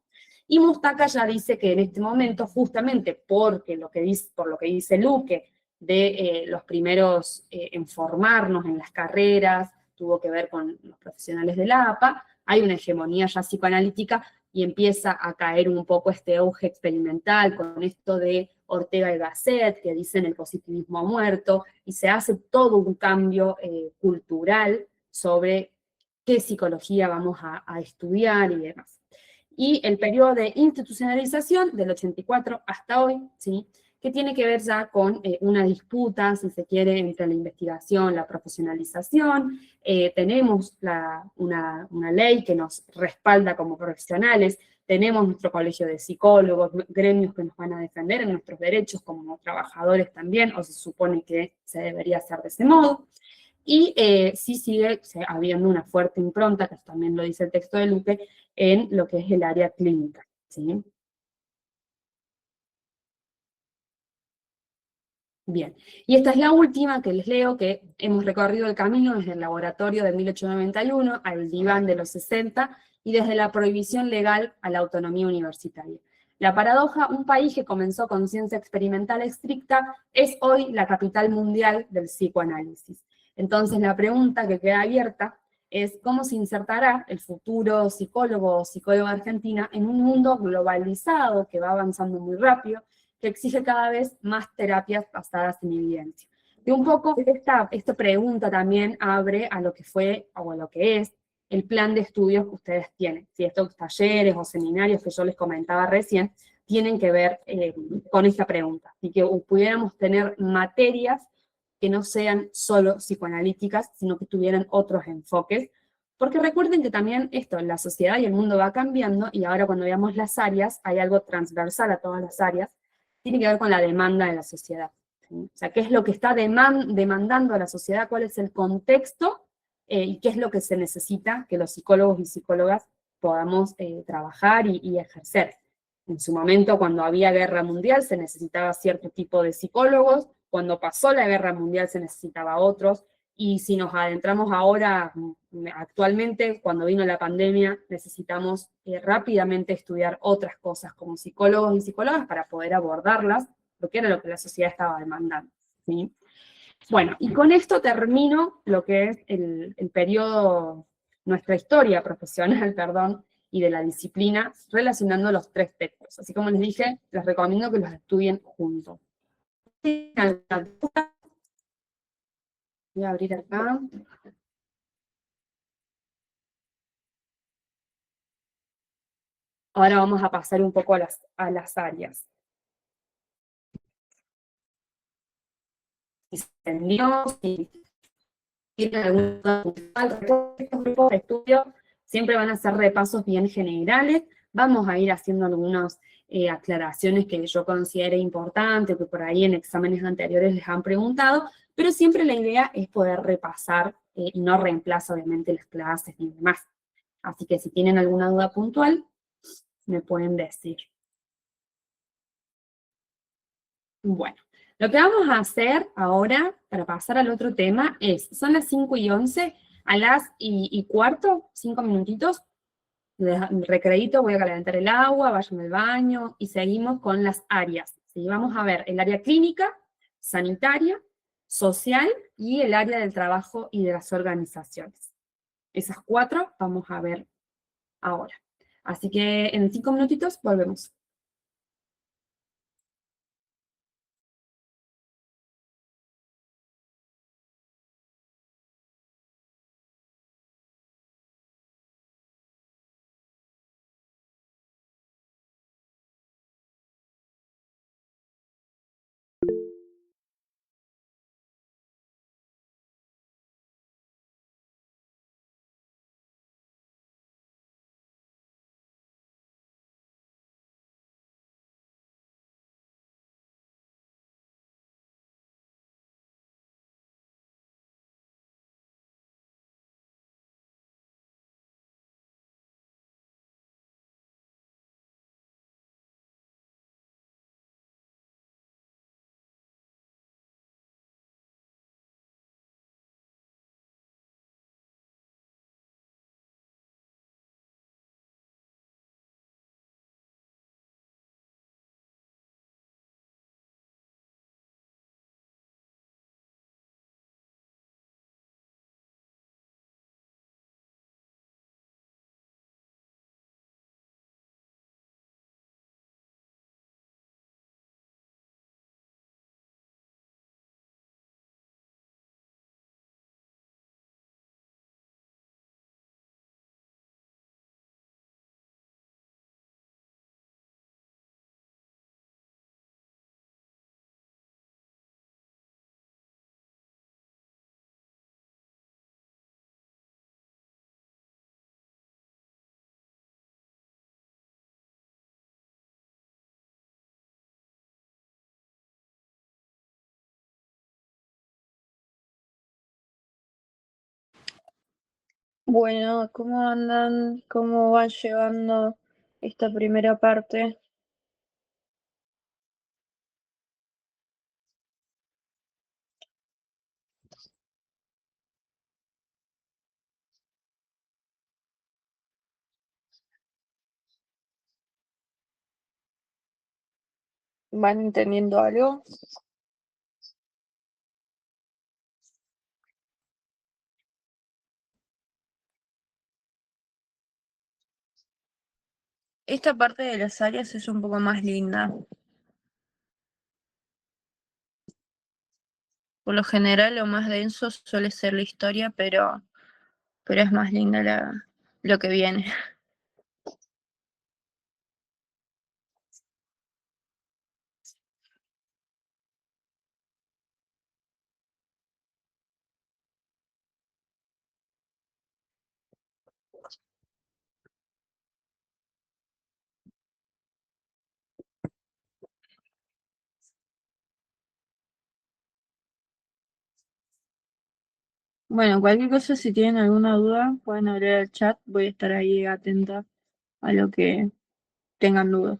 y Mustaca ya dice que en este momento, justamente porque por lo que dice Luque, de los primeros en formarnos en las carreras, tuvo que ver con los profesionales de la APA, hay una hegemonía ya psicoanalítica y empieza a caer un poco este auge experimental con esto de Ortega y Gasset, que dicen el positivismo ha muerto, y se hace todo un cambio cultural sobre qué psicología vamos a estudiar y demás. Y el periodo de institucionalización, del 84 hasta hoy, ¿sí? que tiene que ver ya con una disputa, si se quiere, entre la investigación, la profesionalización. Tenemos una ley que nos respalda como profesionales, tenemos nuestro colegio de psicólogos, gremios que nos van a defender en nuestros derechos como trabajadores también, o se supone que se debería hacer de ese modo. Y sí sigue habiendo una fuerte impronta, que también lo dice el texto de Luque, en lo que es el área clínica, ¿sí? Bien, y esta es la última que les leo, que hemos recorrido el camino desde el laboratorio de 1891 al diván de los 60 y desde la prohibición legal a la autonomía universitaria. La paradoja, un país que comenzó con ciencia experimental estricta, es hoy la capital mundial del psicoanálisis. Entonces la pregunta que queda abierta es cómo se insertará el futuro psicólogo o psicóloga argentina en un mundo globalizado que va avanzando muy rápido, que exige cada vez más terapias basadas en evidencia. Y un poco esta pregunta también abre a lo que fue o a lo que es el plan de estudios que ustedes tienen. Si estos talleres o seminarios que yo les comentaba recién tienen que ver con esta pregunta. Y que pudiéramos tener materias que no sean solo psicoanalíticas, sino que tuvieran otros enfoques. Porque recuerden que también esto, la sociedad y el mundo va cambiando, y ahora cuando veamos las áreas, hay algo transversal a todas las áreas, tiene que ver con la demanda de la sociedad, ¿sí? O sea, qué es lo que está demandando a la sociedad, cuál es el contexto y qué es lo que se necesita que los psicólogos y psicólogas podamos trabajar y ejercer. En su momento, cuando había guerra mundial, se necesitaba cierto tipo de psicólogos, cuando pasó la guerra mundial se necesitaba otros, y si nos adentramos ahora, actualmente, cuando vino la pandemia, necesitamos rápidamente estudiar otras cosas como psicólogos y psicólogas para poder abordarlas, porque era lo que la sociedad estaba demandando, ¿sí? Bueno, y con esto termino lo que es el periodo, nuestra historia profesional, perdón, y de la disciplina, relacionando los tres textos. Así como les dije, les recomiendo que los estudien juntos. Voy a abrir acá. Ahora vamos a pasar un poco a las áreas. Si se entendió, si tienen algún duda puntual, estos grupos de estudio siempre van a ser repasos bien generales. Vamos a ir haciendo algunas aclaraciones que yo considere importantes, que por ahí en exámenes anteriores les han preguntado, pero siempre la idea es poder repasar y no reemplaza obviamente las clases ni demás. Así que si tienen alguna duda puntual, me pueden decir. Bueno, lo que vamos a hacer ahora, para pasar al otro tema, son las 5:11, a las y cuarto, 5 minutitos, recreíto, voy a calentar el agua, vayan al baño, y seguimos con las áreas. ¿Sí? Vamos a ver el área clínica, sanitaria, social, y el área del trabajo y de las organizaciones. Esas 4 vamos a ver ahora. Así que en 5 minutitos volvemos. Bueno, ¿cómo andan? ¿Cómo van llevando esta primera parte? ¿Van entendiendo algo? Esta parte de las áreas es un poco más linda. Por lo general, lo más denso suele ser la historia, pero es más linda lo que viene. Bueno, cualquier cosa, si tienen alguna duda, pueden abrir el chat. Voy a estar ahí atenta a lo que tengan dudas.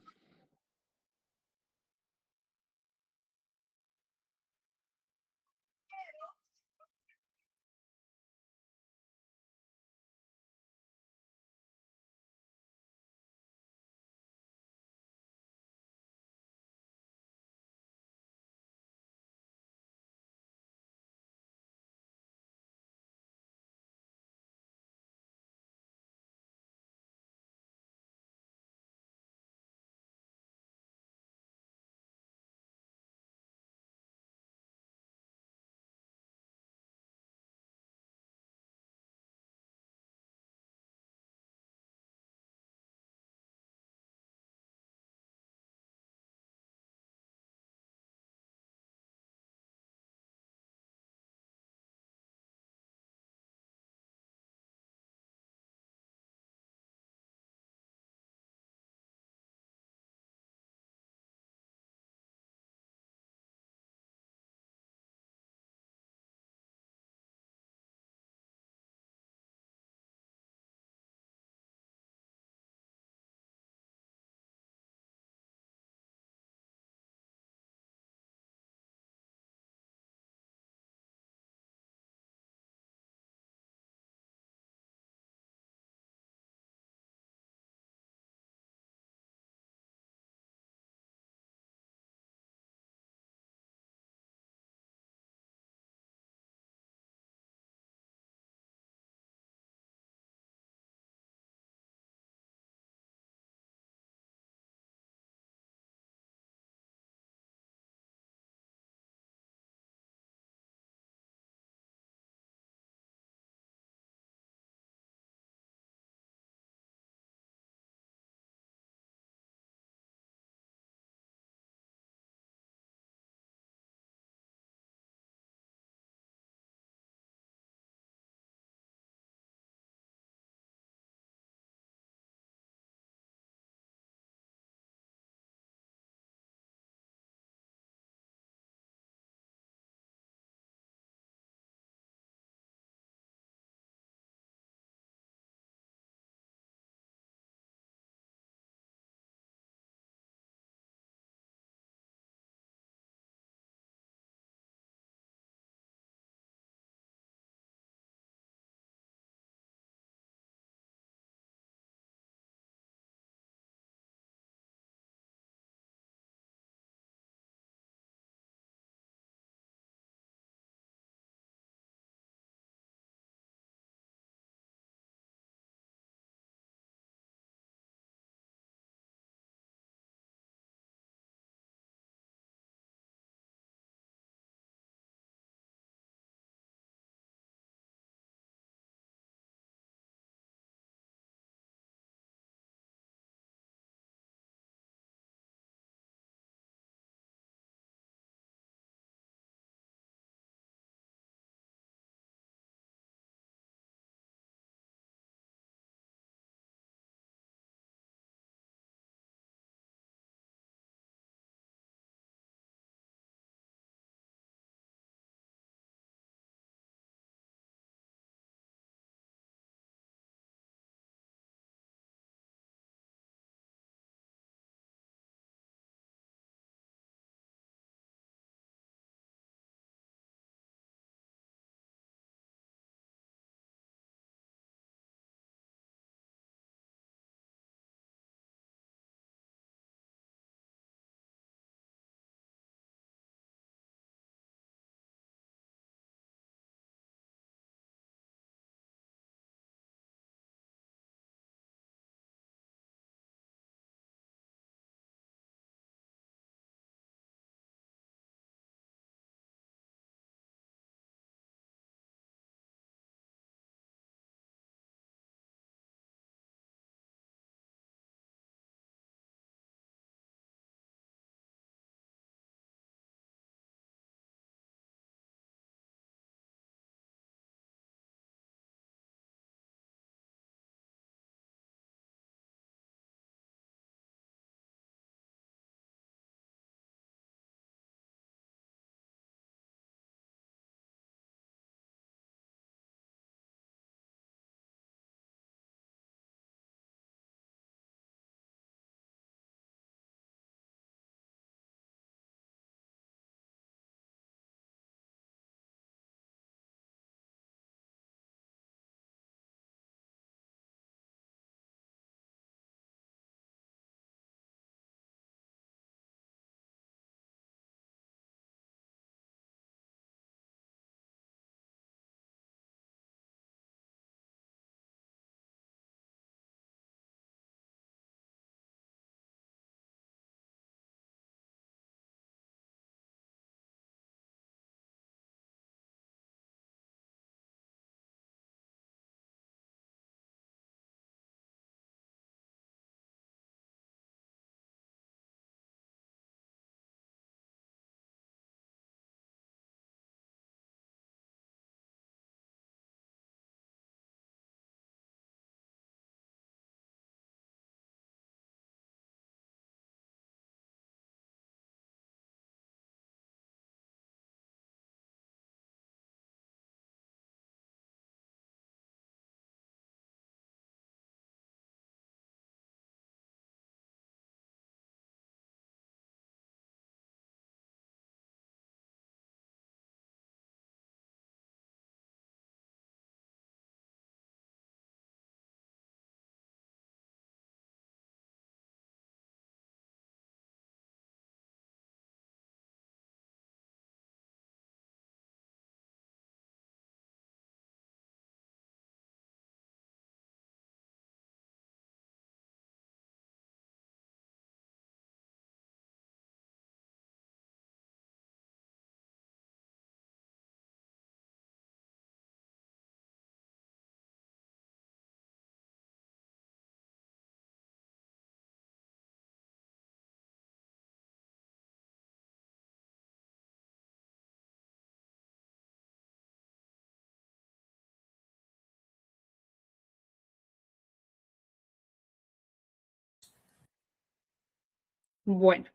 Bueno,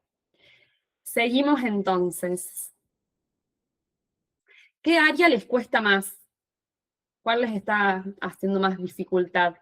seguimos entonces. ¿Qué área les cuesta más? ¿Cuál les está haciendo más dificultad?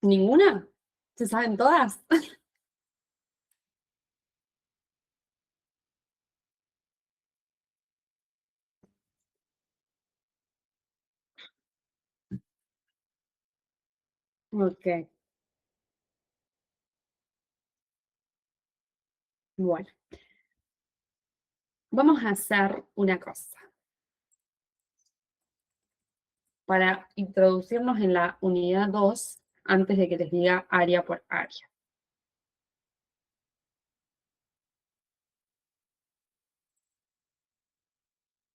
¿Ninguna? ¿Se saben todas? Ok, bueno. Vamos a hacer una cosa. Para introducirnos en la unidad 2, antes de que les diga área por área.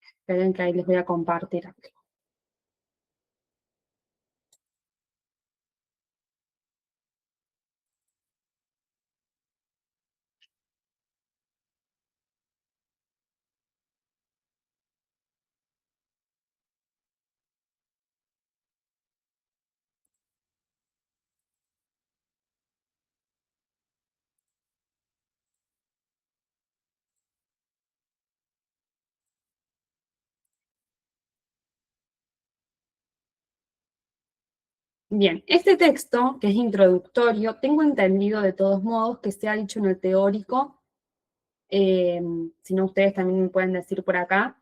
Esperen que ahí les voy a compartir algo. Bien, este texto, que es introductorio, tengo entendido de todos modos que se ha dicho en el teórico, si no ustedes también me pueden decir por acá,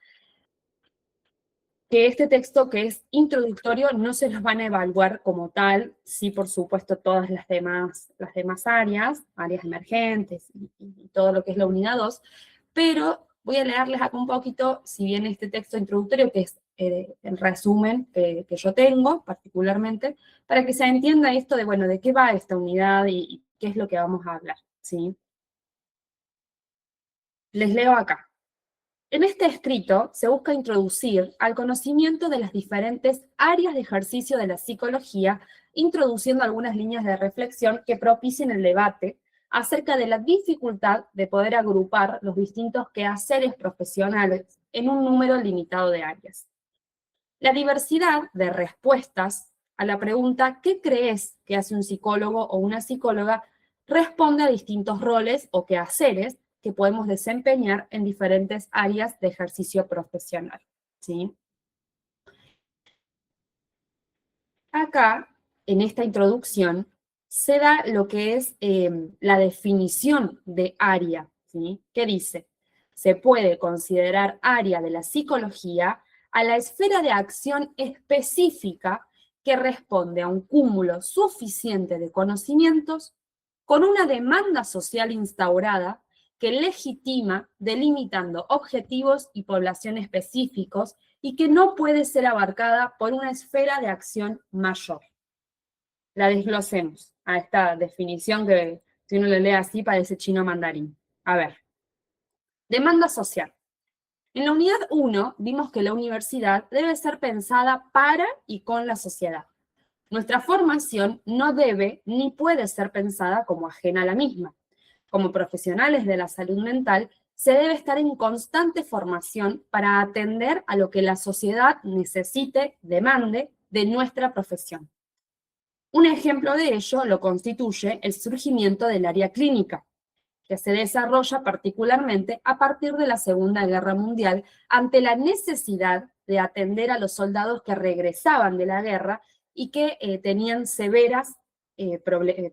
que este texto que es introductorio no se los van a evaluar como tal, sí, por supuesto, todas las demás áreas emergentes y todo lo que es la unidad 2, pero voy a leerles acá un poquito, si bien este texto introductorio, que es el resumen que yo tengo particularmente, para que se entienda esto de, bueno, de qué va esta unidad y qué es lo que vamos a hablar, ¿sí? Les leo acá. En este escrito se busca introducir al conocimiento de las diferentes áreas de ejercicio de la psicología, introduciendo algunas líneas de reflexión que propicien el debate acerca de la dificultad de poder agrupar los distintos quehaceres profesionales en un número limitado de áreas. La diversidad de respuestas a la pregunta ¿qué crees que hace un psicólogo o una psicóloga? Responde a distintos roles o quehaceres que podemos desempeñar en diferentes áreas de ejercicio profesional, ¿sí? Acá, en esta introducción, se da lo que es la definición de área, ¿sí? ¿Qué dice? Se puede considerar área de la psicología a la esfera de acción específica que responde a un cúmulo suficiente de conocimientos con una demanda social instaurada que legitima delimitando objetivos y población específicos y que no puede ser abarcada por una esfera de acción mayor. La desglosemos a esta definición que si uno lo lee así parece chino mandarín. A ver, demanda social. En la unidad 1 vimos que la universidad debe ser pensada para y con la sociedad. Nuestra formación no debe ni puede ser pensada como ajena a la misma. Como profesionales de la salud mental, se debe estar en constante formación para atender a lo que la sociedad necesite, demande de nuestra profesión. Un ejemplo de ello lo constituye el surgimiento del área clínica, que se desarrolla particularmente a partir de la Segunda Guerra Mundial ante la necesidad de atender a los soldados que regresaban de la guerra y que tenían severas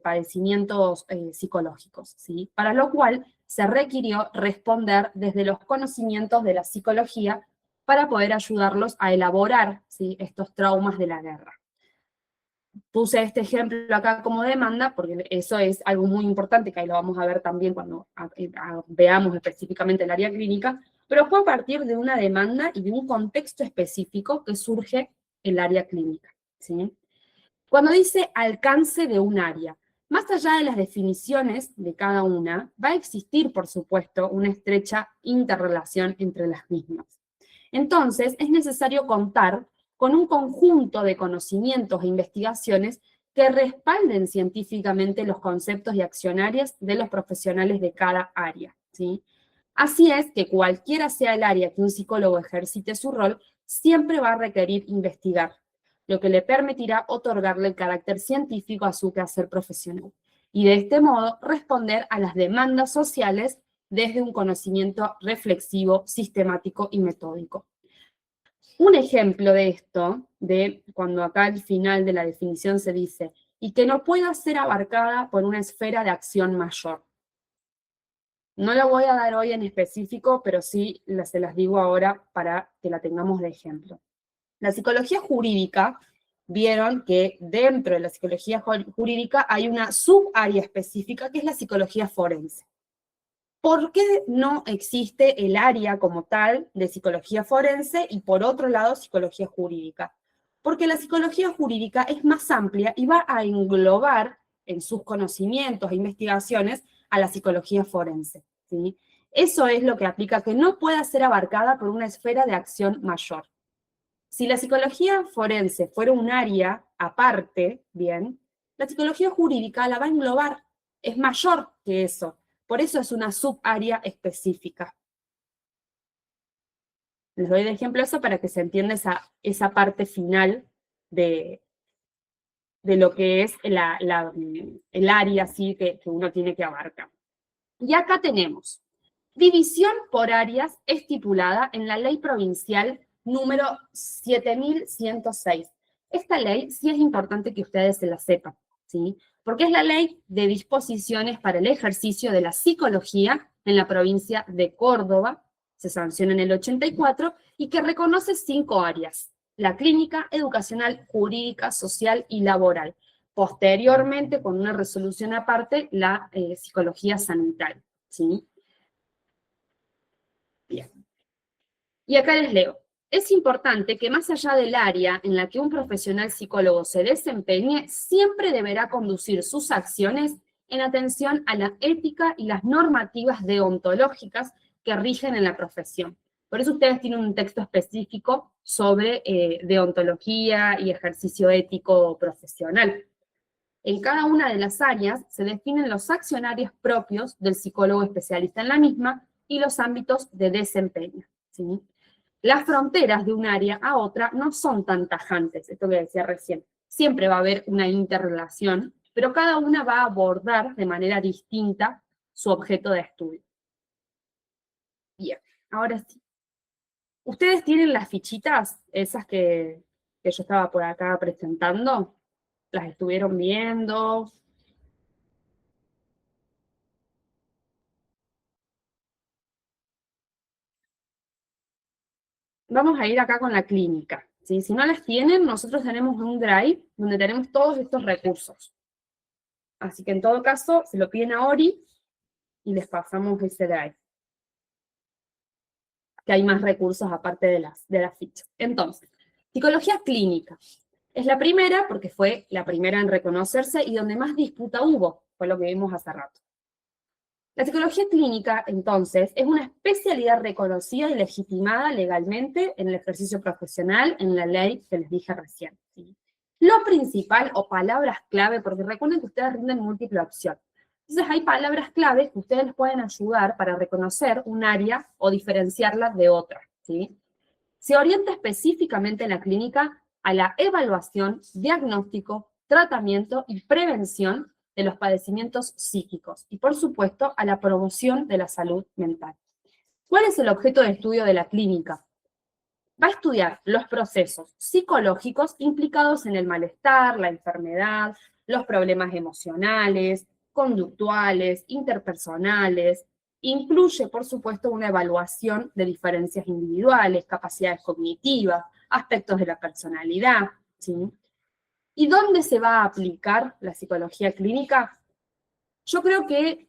padecimientos psicológicos, ¿sí? Para lo cual se requirió responder desde los conocimientos de la psicología para poder ayudarlos a elaborar, ¿sí?, estos traumas de la guerra. Puse este ejemplo acá como demanda, porque eso es algo muy importante, que ahí lo vamos a ver también cuando veamos específicamente el área clínica, pero fue a partir de una demanda y de un contexto específico que surge el área clínica, ¿sí? Cuando dice alcance de un área, más allá de las definiciones de cada una, va a existir, por supuesto, una estrecha interrelación entre las mismas. Entonces, es necesario contar con un conjunto de conocimientos e investigaciones que respalden científicamente los conceptos y accionarios de los profesionales de cada área, ¿sí? Así es que cualquiera sea el área que un psicólogo ejercite su rol, siempre va a requerir investigar, lo que le permitirá otorgarle el carácter científico a su quehacer profesional, y de este modo responder a las demandas sociales desde un conocimiento reflexivo, sistemático y metódico. Un ejemplo de esto, de cuando acá al final de la definición se dice, y que no pueda ser abarcada por una esfera de acción mayor. No la voy a dar hoy en específico, pero sí se las digo ahora para que la tengamos de ejemplo. La psicología jurídica, vieron que dentro de la psicología jurídica hay una subárea específica que es la psicología forense. ¿Por qué no existe el área como tal de psicología forense y por otro lado psicología jurídica? Porque la psicología jurídica es más amplia y va a englobar en sus conocimientos e investigaciones a la psicología forense, ¿sí? Eso es lo que aplica que no pueda ser abarcada por una esfera de acción mayor. Si la psicología forense fuera un área aparte, bien, la psicología jurídica la va a englobar, es mayor que eso. Por eso es una subárea específica. Les doy de ejemplo eso para que se entienda esa parte final de lo que es el área así que uno tiene que abarcar. Y acá tenemos división por áreas estipulada en la ley provincial número 7106. Esta ley sí es importante que ustedes se la sepan, ¿sí? Porque es la ley de disposiciones para el ejercicio de la psicología en la provincia de Córdoba, se sanciona en el 84, y que reconoce 5 áreas: la clínica, educacional, jurídica, social y laboral. Posteriormente, con una resolución aparte, la psicología sanitaria, ¿sí? Bien. Y acá les leo. Es importante que más allá del área en la que un profesional psicólogo se desempeñe, siempre deberá conducir sus acciones en atención a la ética y las normativas deontológicas que rigen en la profesión. Por eso ustedes tienen un texto específico sobre deontología y ejercicio ético profesional. En cada una de las áreas se definen los accionarios propios del psicólogo especialista en la misma y los ámbitos de desempeño, ¿sí? Las fronteras de un área a otra no son tan tajantes, esto que decía recién. Siempre va a haber una interrelación, pero cada una va a abordar de manera distinta su objeto de estudio. Bien, ahora sí. ¿Ustedes tienen las fichitas, esas que yo estaba por acá presentando? ¿Las estuvieron viendo? Vamos a ir acá con la clínica, ¿sí? Si no las tienen, nosotros tenemos un drive donde tenemos todos estos recursos. Así que en todo caso, se lo piden a Ori y les pasamos ese drive. Que hay más recursos aparte de las fichas. Entonces, psicología clínica. Es la primera porque fue la primera en reconocerse y donde más disputa hubo, fue lo que vimos hace rato. La psicología clínica, entonces, es una especialidad reconocida y legitimada legalmente en el ejercicio profesional, en la ley que les dije recién, ¿sí? Lo principal, o palabras clave, porque recuerden que ustedes rinden múltiple opción. Entonces hay palabras clave que ustedes les pueden ayudar para reconocer un área o diferenciarla de otra, ¿sí? Se orienta específicamente en la clínica a la evaluación, diagnóstico, tratamiento y prevención de los padecimientos psíquicos y, por supuesto, a la promoción de la salud mental. ¿Cuál es el objeto de estudio de la clínica? Va a estudiar los procesos psicológicos implicados en el malestar, la enfermedad, los problemas emocionales, conductuales, interpersonales. Incluye, por supuesto, una evaluación de diferencias individuales, capacidades cognitivas, aspectos de la personalidad, ¿sí? ¿Y dónde se va a aplicar la psicología clínica? Yo creo que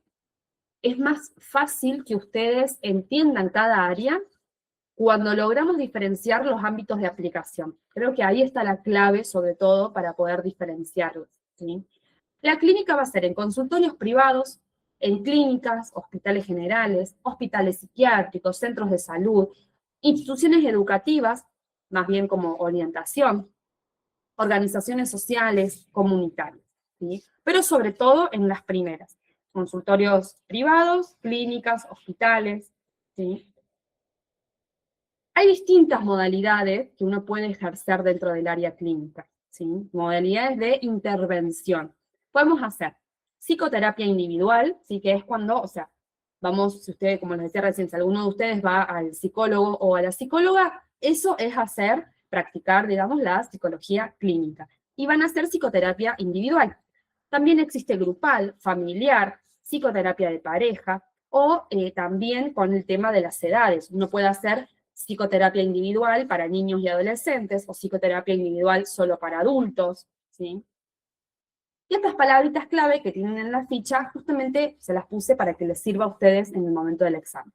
es más fácil que ustedes entiendan cada área cuando logramos diferenciar los ámbitos de aplicación. Creo que ahí está la clave, sobre todo, para poder diferenciarlos, ¿sí? La clínica va a ser en consultorios privados, en clínicas, hospitales generales, hospitales psiquiátricos, centros de salud, instituciones educativas, más bien como orientación, organizaciones sociales, comunitarias, ¿sí? Pero sobre todo en las primeras, consultorios privados, clínicas, hospitales, ¿sí? Hay distintas modalidades que uno puede ejercer dentro del área clínica, ¿sí? Modalidades de intervención. Podemos hacer psicoterapia individual, ¿sí? Que es cuando, o sea, vamos, si ustedes, como les decía recién, si alguno de ustedes va al psicólogo o a la psicóloga, eso es practicar, digamos, la psicología clínica. Y van a hacer psicoterapia individual. También existe grupal, familiar, psicoterapia de pareja, o también con el tema de las edades. Uno puede hacer psicoterapia individual para niños y adolescentes, o psicoterapia individual solo para adultos, ¿sí? Y estas palabritas clave que tienen en la ficha, justamente se las puse para que les sirva a ustedes en el momento del examen.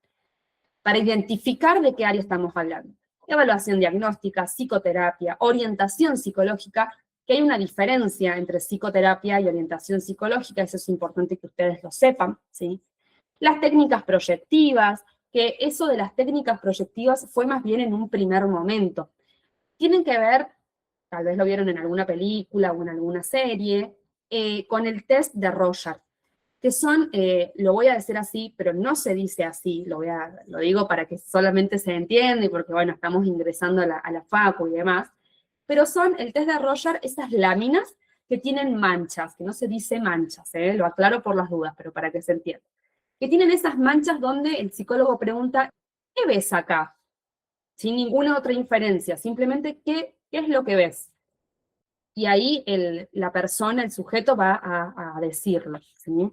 Para identificar de qué área estamos hablando. Evaluación diagnóstica, psicoterapia, orientación psicológica, que hay una diferencia entre psicoterapia y orientación psicológica, eso es importante que ustedes lo sepan, ¿sí? Las técnicas proyectivas, que eso de las técnicas proyectivas fue más bien en un primer momento. Tienen que ver, tal vez lo vieron en alguna película o en alguna serie, con el test de Rorschach, que son, lo voy a decir así, pero no se dice así, lo digo para que solamente se entienda y porque, bueno, estamos ingresando a la facu y demás, pero son el test de Rorschach, esas láminas que tienen manchas, que no se dice manchas, lo aclaro por las dudas, pero para que se entienda. Que tienen esas manchas donde el psicólogo pregunta, ¿qué ves acá? Sin ninguna otra inferencia, simplemente, ¿qué es lo que ves? Y ahí la persona, el sujeto va a decirlo, ¿sí?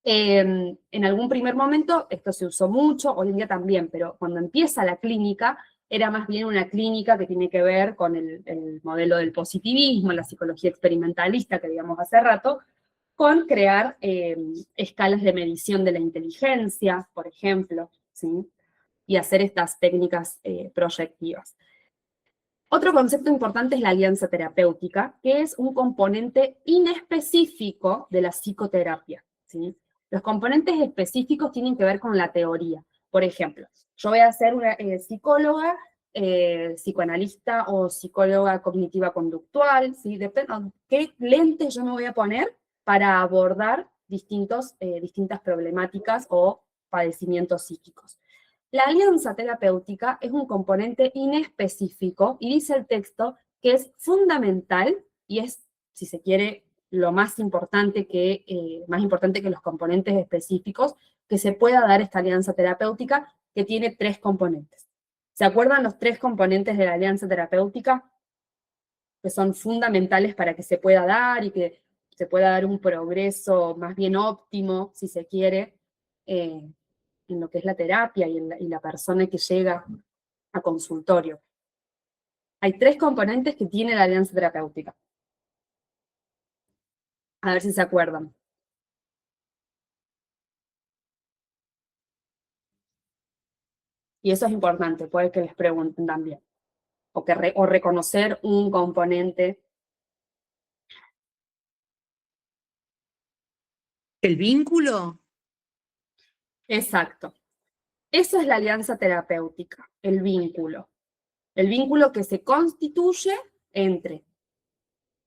En algún primer momento esto se usó mucho, hoy en día también, pero cuando empieza la clínica, era más bien una clínica que tiene que ver con el modelo del positivismo, la psicología experimentalista que digamos hace rato, con crear escalas de medición de la inteligencia, por ejemplo, ¿sí? Y hacer estas técnicas proyectivas. Otro concepto importante es la alianza terapéutica, que es un componente inespecífico de la psicoterapia, ¿sí? Los componentes específicos tienen que ver con la teoría. Por ejemplo, yo voy a ser una psicóloga, psicoanalista o psicóloga cognitiva conductual, ¿sí? Depende de qué lentes yo me voy a poner para abordar distintas problemáticas o padecimientos psíquicos. La alianza terapéutica es un componente inespecífico y dice el texto que es fundamental y es, si se quiere, lo más importante que los componentes específicos, que se pueda dar esta alianza terapéutica que tiene 3 componentes. ¿Se acuerdan los 3 componentes de la alianza terapéutica? Que son fundamentales para que se pueda dar y que se pueda dar un progreso más bien óptimo, si se quiere, en lo que es la terapia y la persona que llega a consultorio. Hay 3 componentes que tiene la alianza terapéutica. A ver si se acuerdan. Y eso es importante, puede que les pregunten también. O reconocer un componente. ¿El vínculo? Exacto. Eso es la alianza terapéutica, el vínculo. El vínculo que se constituye entre,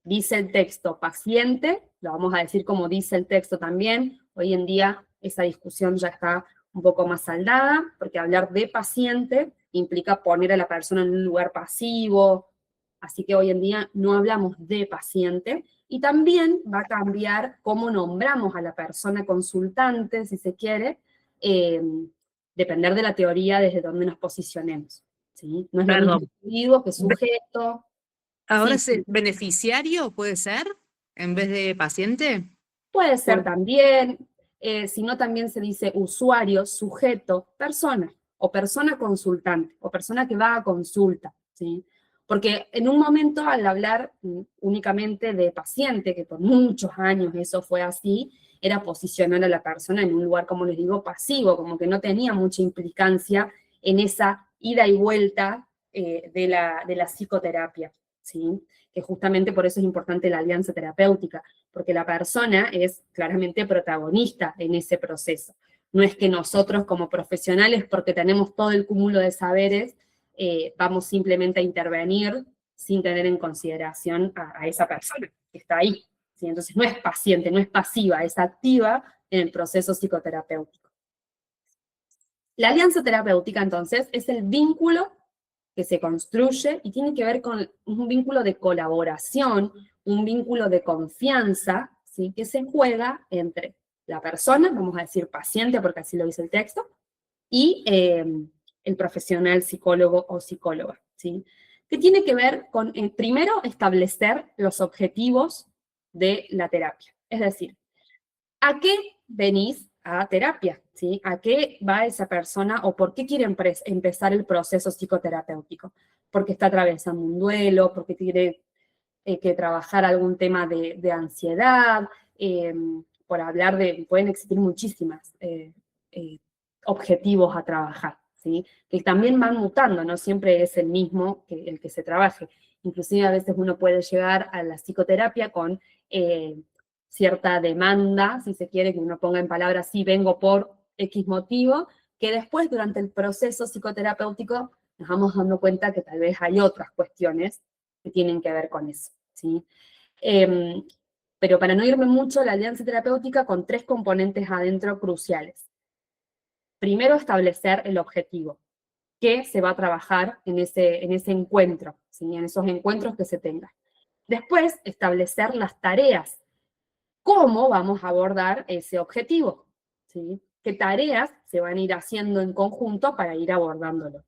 dice el texto, paciente, lo vamos a decir como dice el texto también, hoy en día esa discusión ya está un poco más saldada, porque hablar de paciente implica poner a la persona en un lugar pasivo, así que hoy en día no hablamos de paciente, y también va a cambiar cómo nombramos a la persona consultante, si se quiere, depender de la teoría desde donde nos posicionemos, ¿sí? No es lo mismo Perdón. individuo que sujeto. ¿Ahora Sí, es beneficiario, puede ser, en vez de paciente? puede ser Bueno, también, sino también se dice usuario, sujeto, persona, o persona consultante, o persona que va a consulta, ¿sí? Porque en un momento al hablar únicamente de paciente, que por muchos años eso fue así, era posicionar a la persona en un lugar, como les digo, pasivo, como que no tenía mucha implicancia en esa ida y vuelta de la psicoterapia, ¿sí? Que justamente por eso es importante la alianza terapéutica, porque la persona es claramente protagonista en ese proceso. No es que nosotros como profesionales, porque tenemos todo el cúmulo de saberes, vamos simplemente a intervenir sin tener en consideración a esa persona que está ahí. ¿Sí? Entonces no es paciente, no es pasiva, es activa en el proceso psicoterapéutico. La alianza terapéutica, entonces, es el vínculo que se construye y tiene que ver con un vínculo de colaboración, un vínculo de confianza, ¿sí? Que se juega entre la persona, vamos a decir paciente porque así lo dice el texto, y el profesional psicólogo o psicóloga, ¿sí? Que tiene que ver con, primero, establecer los objetivos de la terapia. Es decir, ¿a qué venís a terapia? ¿Sí? ¿A qué va esa persona o por qué quiere empezar el proceso psicoterapéutico? Porque está atravesando un duelo, porque tiene que trabajar algún tema de ansiedad, por hablar de, pueden existir muchísimas objetivos a trabajar, ¿sí? Que también van mutando, no siempre es el mismo que el que se trabaje. Inclusive a veces uno puede llegar a la psicoterapia con cierta demanda, si se quiere, que uno ponga en palabras, sí, vengo por X motivo, que después durante el proceso psicoterapéutico nos vamos dando cuenta que tal vez hay otras cuestiones que tienen que ver con eso, ¿sí? Pero para no irme mucho, la alianza terapéutica con 3 componentes adentro cruciales. Primero, establecer el objetivo, que se va a trabajar en ese encuentro, ¿sí? En esos encuentros que se tengan. Después, establecer las tareas. ¿Cómo vamos a abordar ese objetivo? ¿Sí? ¿Qué tareas se van a ir haciendo en conjunto para ir abordándolo?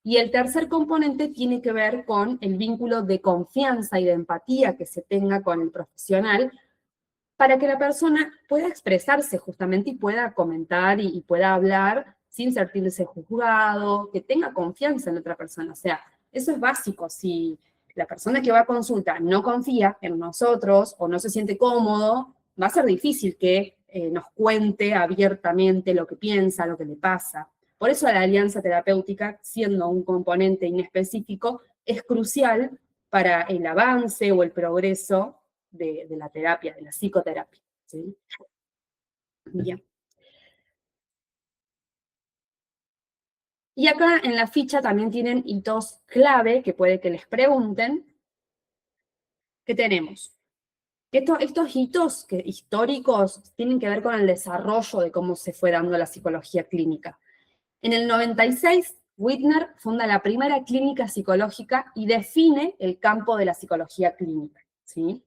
Y el tercer componente tiene que ver con el vínculo de confianza y de empatía que se tenga con el profesional para que la persona pueda expresarse justamente y pueda comentar y pueda hablar sin sentirse juzgado, que tenga confianza en la otra persona. O sea, eso es básico. Si la persona que va a consulta no confía en nosotros o no se siente cómodo, va a ser difícil que nos cuente abiertamente lo que piensa, lo que le pasa. Por eso la alianza terapéutica, siendo un componente inespecífico, es crucial para el avance o el progreso de la terapia, de la psicoterapia. ¿Sí? Bien. Y acá en la ficha también tienen hitos clave que puede que les pregunten. ¿Qué tenemos? Estos hitos históricos tienen que ver con el desarrollo de cómo se fue dando la psicología clínica. En el 96, Whitner funda la primera clínica psicológica y define el campo de la psicología clínica, ¿sí?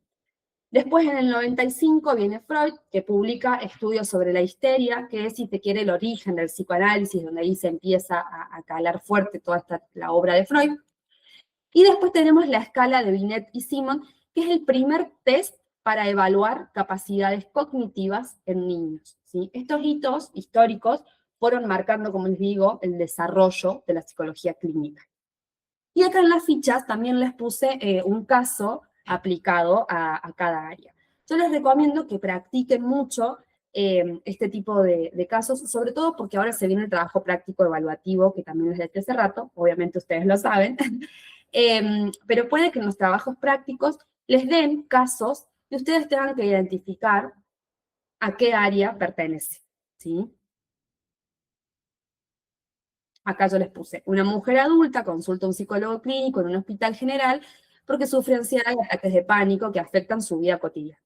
Después, en el 95, viene Freud, que publica estudios sobre la histeria, que es, si te quiere, el origen del psicoanálisis, donde ahí se empieza a calar fuerte toda la obra de Freud. Y después tenemos la escala de Binet y Simon, que es el primer test para evaluar capacidades cognitivas en niños, ¿sí? Estos hitos históricos fueron marcando, como les digo, el desarrollo de la psicología clínica. Y acá en las fichas también les puse un caso aplicado a cada área. Yo les recomiendo que practiquen mucho este tipo de casos, sobre todo porque ahora se viene el trabajo práctico evaluativo, que también les decía hace rato, obviamente ustedes lo saben, pero puede que en los trabajos prácticos les den casos y ustedes tengan que identificar a qué área pertenece, ¿sí? Acá yo les puse, una mujer adulta consulta a un psicólogo clínico en un hospital general porque sufre ansiedad y ataques de pánico que afectan su vida cotidiana.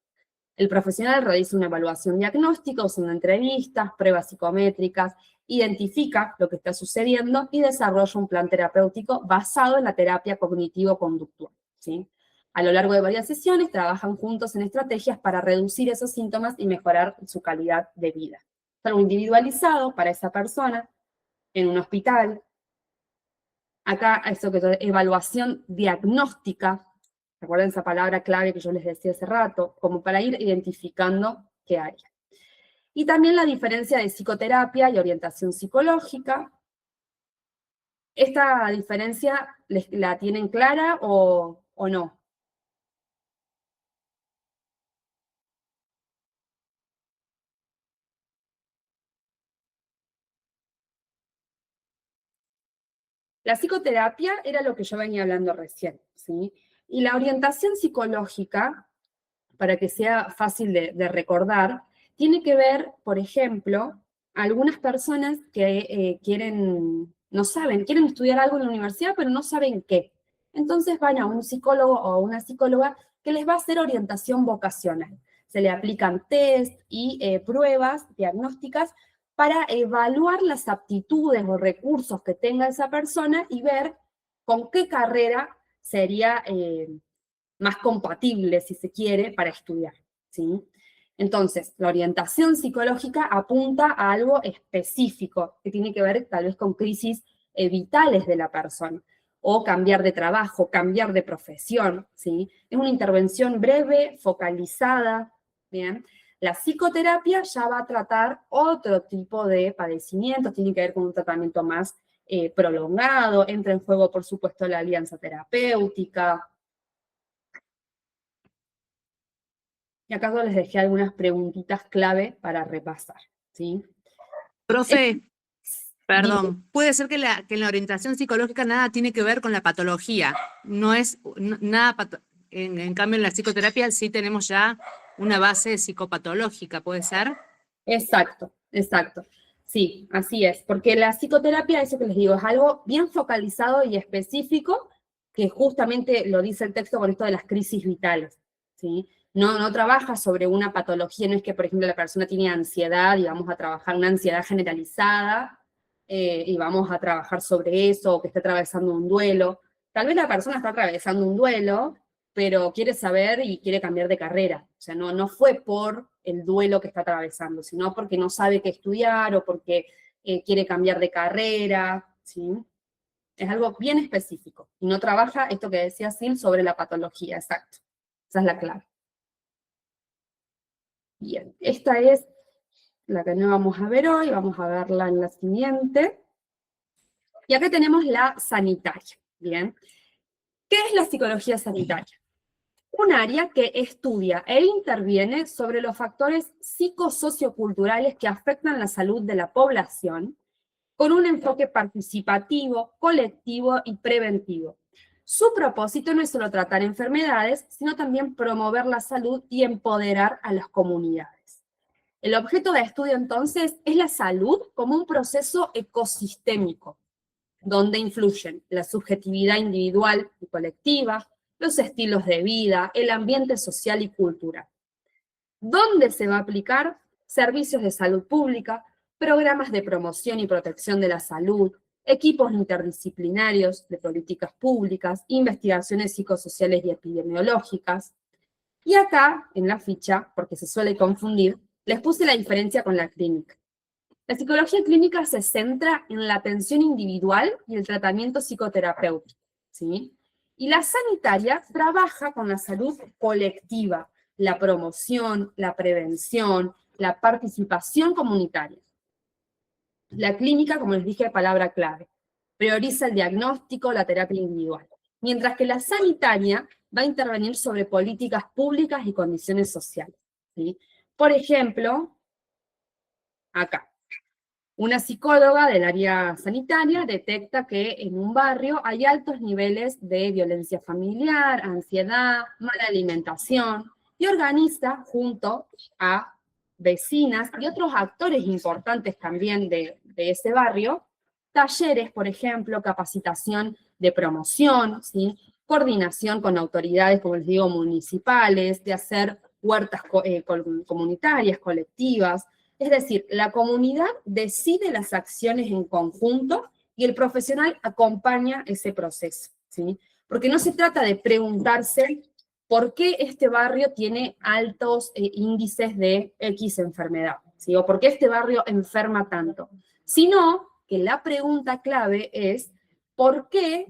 El profesional realiza una evaluación diagnóstica usando entrevistas, pruebas psicométricas, identifica lo que está sucediendo y desarrolla un plan terapéutico basado en la terapia cognitivo-conductual, ¿sí? A lo largo de varias sesiones trabajan juntos en estrategias para reducir esos síntomas y mejorar su calidad de vida. Es algo individualizado para esa persona, en un hospital. Acá, eso que evaluación diagnóstica, recuerden esa palabra clave que yo les decía hace rato, como para ir identificando qué área. Y también la diferencia de psicoterapia y orientación psicológica. ¿Esta diferencia la tienen clara o no? La psicoterapia era lo que yo venía hablando recién, ¿sí? Y la orientación psicológica, para que sea fácil de recordar, tiene que ver, por ejemplo, algunas personas que quieren, no saben, quieren estudiar algo en la universidad, pero no saben qué. Entonces van a un psicólogo o una psicóloga que les va a hacer orientación vocacional. Se le aplican test y pruebas diagnósticas para evaluar las aptitudes o recursos que tenga esa persona y ver con qué carrera sería más compatible, si se quiere, para estudiar, ¿sí? Entonces, la orientación psicológica apunta a algo específico, que tiene que ver tal vez con crisis vitales de la persona, o cambiar de trabajo, cambiar de profesión, ¿sí? Es una intervención breve, focalizada, ¿bien? La psicoterapia ya va a tratar otro tipo de padecimientos, tiene que ver con un tratamiento más prolongado, entra en juego, por supuesto, la alianza terapéutica. Y acá les dejé algunas preguntitas clave para repasar, ¿sí? Profe, Dime. perdón, puede ser que en la orientación psicológica nada tiene que ver con la patología, no es nada, en cambio en la psicoterapia sí tenemos ya una base psicopatológica, ¿puede ser? Exacto, exacto. Sí, así es, porque la psicoterapia, eso que les digo, es algo bien focalizado y específico, que justamente lo dice el texto con esto de las crisis vitales, ¿sí? No trabaja sobre una patología, no es que, por ejemplo, la persona tiene ansiedad y vamos a trabajar una ansiedad generalizada y vamos a trabajar sobre eso, o que está atravesando un duelo. Tal vez la persona está atravesando un duelo, pero quiere saber y quiere cambiar de carrera. O sea, no fue por el duelo que está atravesando, sino porque no sabe qué estudiar o porque quiere cambiar de carrera, ¿sí? Es algo bien específico. Y no trabaja esto que decía Sil sobre la patología, exacto. Esa es la clave. Bien, esta es la que no vamos a ver hoy, vamos a verla en la siguiente. Y acá tenemos la sanitaria, ¿bien? ¿Qué es la psicología sanitaria? Un área que estudia e interviene sobre los factores psicosocioculturales que afectan la salud de la población, con un enfoque participativo, colectivo y preventivo. Su propósito no es solo tratar enfermedades, sino también promover la salud y empoderar a las comunidades. El objeto de estudio, entonces, es la salud como un proceso ecosistémico, donde influyen la subjetividad individual y colectiva, los estilos de vida, el ambiente social y cultural. ¿Dónde se va a aplicar? Servicios de salud pública, programas de promoción y protección de la salud, equipos interdisciplinarios de políticas públicas, investigaciones psicosociales y epidemiológicas. Y acá, en la ficha, porque se suele confundir, les puse la diferencia con la clínica. La psicología clínica se centra en la atención individual y el tratamiento psicoterapéutico, ¿sí? Y la sanitaria trabaja con la salud colectiva, la promoción, la prevención, la participación comunitaria. La clínica, como les dije, palabra clave, prioriza el diagnóstico, la terapia individual, mientras que la sanitaria va a intervenir sobre políticas públicas y condiciones sociales, ¿sí? Por ejemplo, acá. Una psicóloga del área sanitaria detecta que en un barrio hay altos niveles de violencia familiar, ansiedad, mala alimentación, y organiza junto a vecinas y otros actores importantes también de ese barrio, talleres, por ejemplo, capacitación de promoción, ¿sí? Coordinación con autoridades, como les digo, municipales, de hacer huertas comunitarias, colectivas. Es decir, la comunidad decide las acciones en conjunto y el profesional acompaña ese proceso, ¿sí? Porque no se trata de preguntarse por qué este barrio tiene altos índices de X enfermedad, ¿sí? O por qué este barrio enferma tanto, sino que la pregunta clave es por qué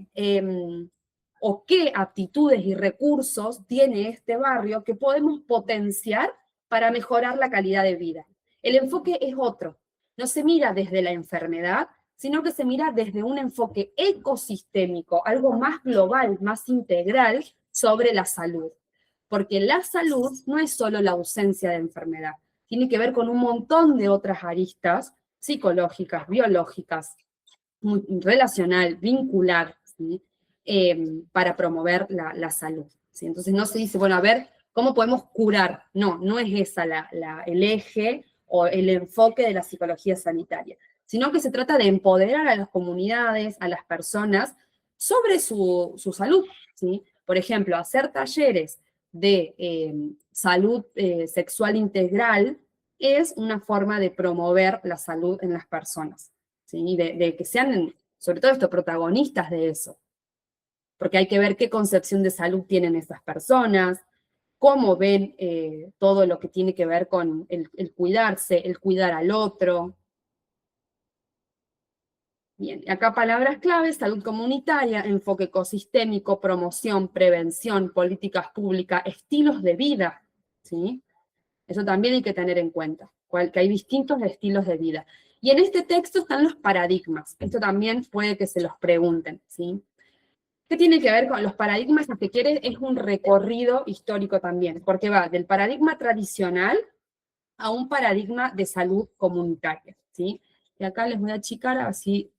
o qué aptitudes y recursos tiene este barrio que podemos potenciar para mejorar la calidad de vida. El enfoque es otro. No se mira desde la enfermedad, sino que se mira desde un enfoque ecosistémico, algo más global, más integral sobre la salud. Porque la salud no es solo la ausencia de enfermedad, tiene que ver con un montón de otras aristas psicológicas, biológicas, relacional, vincular, ¿sí? Para promover la salud, ¿sí? Entonces no se dice, bueno, a ver, ¿cómo podemos curar? No es esa el eje o el enfoque de la psicología sanitaria, sino que se trata de empoderar a las comunidades, a las personas, sobre su salud, ¿sí? Por ejemplo, hacer talleres de salud sexual integral es una forma de promover la salud en las personas, ¿sí? De que sean, sobre todo esto, protagonistas de eso. Porque hay que ver qué concepción de salud tienen esas personas, cómo ven todo lo que tiene que ver con el cuidarse, el cuidar al otro. Bien, acá palabras claves: salud comunitaria, enfoque ecosistémico, promoción, prevención, políticas públicas, estilos de vida, ¿sí? Eso también hay que tener en cuenta, que hay distintos estilos de vida. Y en este texto están los paradigmas. Esto también puede que se los pregunten, ¿sí? ¿Qué tiene que ver con los paradigmas? Lo que quiere es un recorrido histórico también, porque va del paradigma tradicional a un paradigma de salud comunitaria, ¿sí? Y acá les voy a achicar, así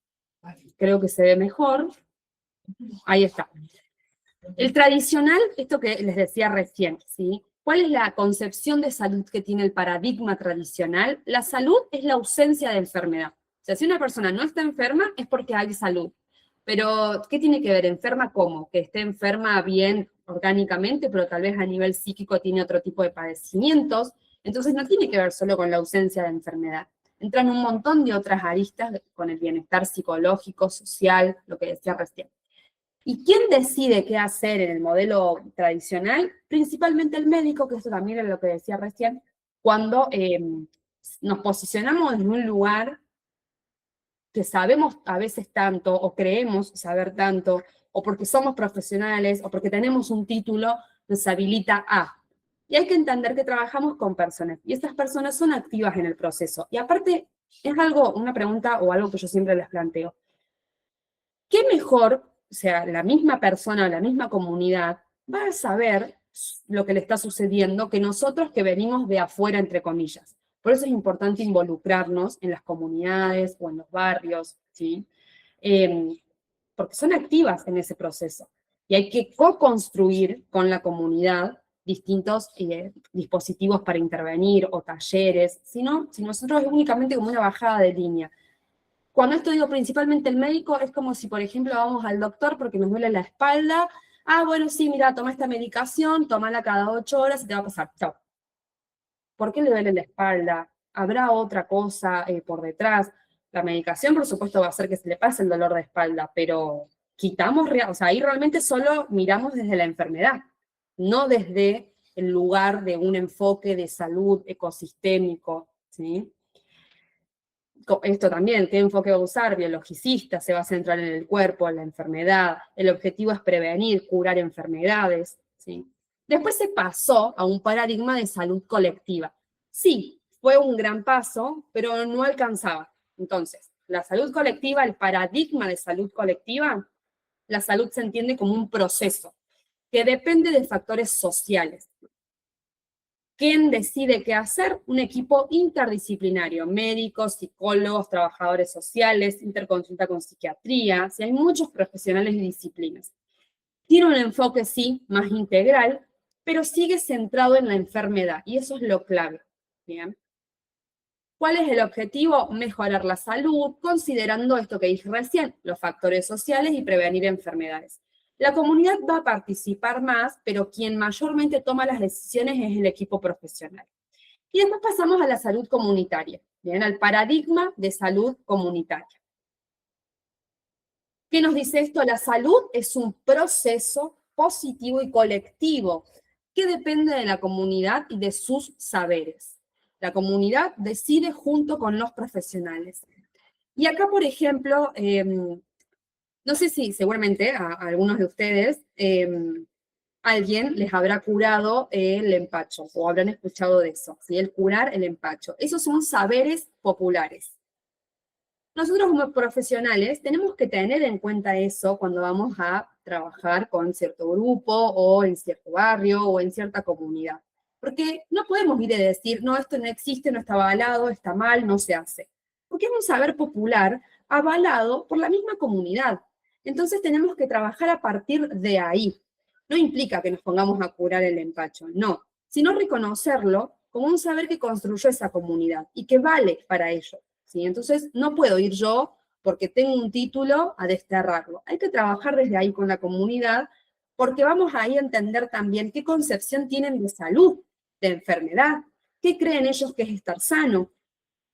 creo que se ve mejor. Ahí está. El tradicional, esto que les decía recién, ¿sí? ¿Cuál es la concepción de salud que tiene el paradigma tradicional? La salud es la ausencia de enfermedad. O sea, si una persona no está enferma es porque hay salud. Pero, ¿qué tiene que ver? ¿Enferma cómo? Que esté enferma bien orgánicamente, pero tal vez a nivel psíquico tiene otro tipo de padecimientos. Entonces no tiene que ver solo con la ausencia de enfermedad. Entran un montón de otras aristas con el bienestar psicológico, social, lo que decía recién. ¿Y quién decide qué hacer en el modelo tradicional? Principalmente el médico, que eso también es lo que decía recién, cuando nos posicionamos en un lugar que sabemos a veces tanto, o creemos saber tanto, o porque somos profesionales, o porque tenemos un título, nos habilita a. Y hay que entender que trabajamos con personas, y estas personas son activas en el proceso. Y aparte, es algo, una pregunta o algo que yo siempre les planteo. ¿Qué mejor, o sea, la misma persona, la misma comunidad, va a saber lo que le está sucediendo que nosotros que venimos de afuera, entre comillas? Por eso es importante involucrarnos en las comunidades o en los barrios, ¿sí? Porque son activas en ese proceso. Y hay que co-construir con la comunidad distintos dispositivos para intervenir o talleres, si nosotros es únicamente como una bajada de línea. Cuando esto digo principalmente el médico, es como si, por ejemplo, vamos al doctor porque nos duele la espalda. Ah, bueno, sí, mira, toma esta medicación, tómala cada 8 horas y te va a pasar. Chao. ¿Por qué le duele la espalda? ¿Habrá otra cosa por detrás? La medicación, por supuesto, va a hacer que se le pase el dolor de espalda, pero quitamos, o sea, ahí realmente solo miramos desde la enfermedad, no desde el lugar de un enfoque de salud ecosistémico, ¿sí? Esto también, ¿qué enfoque va a usar? Biologicista, se va a centrar en el cuerpo, en la enfermedad. El objetivo es prevenir, curar enfermedades, ¿sí? Después se pasó a un paradigma de salud colectiva. Sí, fue un gran paso, pero no alcanzaba. Entonces, la salud colectiva, el paradigma de salud colectiva, la salud se entiende como un proceso que depende de factores sociales. ¿Quién decide qué hacer? Un equipo interdisciplinario, médicos, psicólogos, trabajadores sociales, interconsulta con psiquiatría, hay muchos profesionales y disciplinas. Tiene un enfoque, sí, más integral, pero sigue centrado en la enfermedad, y eso es lo clave. ¿Bien? ¿Cuál es el objetivo? Mejorar la salud, considerando esto que dije recién, los factores sociales y prevenir enfermedades. La comunidad va a participar más, pero quien mayormente toma las decisiones es el equipo profesional. Y después pasamos a la salud comunitaria, ¿bien? Al paradigma de salud comunitaria. ¿Qué nos dice esto? La salud es un proceso positivo y colectivo que depende de la comunidad y de sus saberes. La comunidad decide junto con los profesionales. Y acá, por ejemplo, no sé si seguramente a algunos de ustedes alguien les habrá curado el empacho o habrán escuchado de eso, ¿sí? El curar el empacho. Esos son saberes populares. Nosotros como profesionales tenemos que tener en cuenta eso cuando vamos a trabajar con cierto grupo o en cierto barrio o en cierta comunidad. Porque no podemos ir y decir, no, esto no existe, no está avalado, está mal, no se hace. Porque es un saber popular avalado por la misma comunidad. Entonces tenemos que trabajar a partir de ahí. No implica que nos pongamos a curar el empacho, no, sino reconocerlo como un saber que construyó esa comunidad y que vale para ello. ¿sí? Entonces, no puedo ir yo, porque tengo un título, a desterrarlo. Hay que trabajar desde ahí con la comunidad, porque vamos ahí a entender también qué concepción tienen de salud, de enfermedad, qué creen ellos que es estar sano,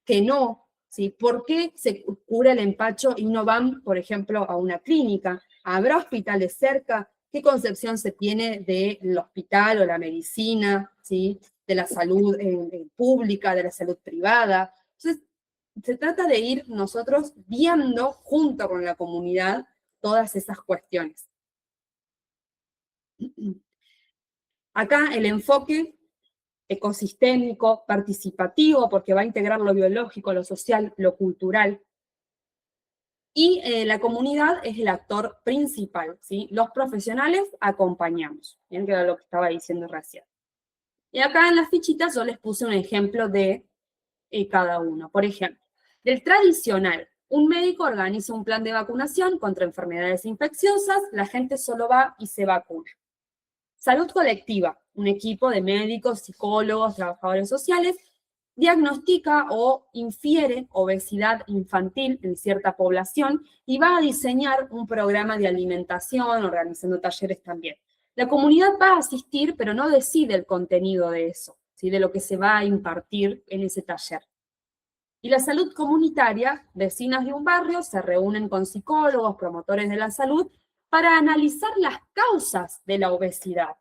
que no, ¿sí? ¿Por qué se cura el empacho y no van, por ejemplo, a una clínica? ¿Habrá hospitales cerca? ¿Qué concepción se tiene del hospital o la medicina, ¿sí? De la salud pública, de la salud privada? Entonces, se trata de ir nosotros viendo junto con la comunidad todas esas cuestiones. Acá el enfoque ecosistémico, participativo, porque va a integrar lo biológico, lo social, lo cultural. Y la comunidad es el actor principal, ¿sí? Los profesionales acompañamos, ¿bien? Que era lo que estaba diciendo recién. Y acá en las fichitas yo les puse un ejemplo de cada uno. Por ejemplo, del tradicional, un médico organiza un plan de vacunación contra enfermedades infecciosas, la gente solo va y se vacuna. Salud colectiva, un equipo de médicos, psicólogos, trabajadores sociales, diagnostica o infiere obesidad infantil en cierta población y va a diseñar un programa de alimentación, organizando talleres también. La comunidad va a asistir, pero no decide el contenido de eso, ¿sí? De lo que se va a impartir en ese taller. Y la salud comunitaria, vecinas de un barrio se reúnen con psicólogos, promotores de la salud, para analizar las causas de la obesidad.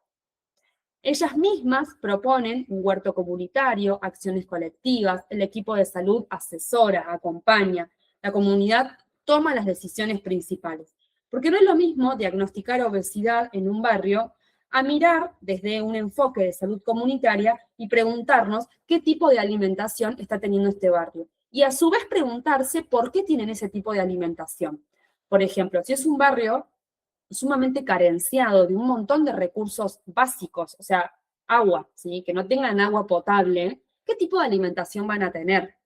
Ellas mismas proponen un huerto comunitario, acciones colectivas, el equipo de salud asesora, acompaña, la comunidad toma las decisiones principales. Porque no es lo mismo diagnosticar obesidad en un barrio a mirar desde un enfoque de salud comunitaria y preguntarnos qué tipo de alimentación está teniendo este barrio. Y a su vez preguntarse por qué tienen ese tipo de alimentación. Por ejemplo, si es un barrio sumamente carenciado de un montón de recursos básicos, o sea, agua, ¿sí? Que no tengan agua potable, ¿qué tipo de alimentación van a tener?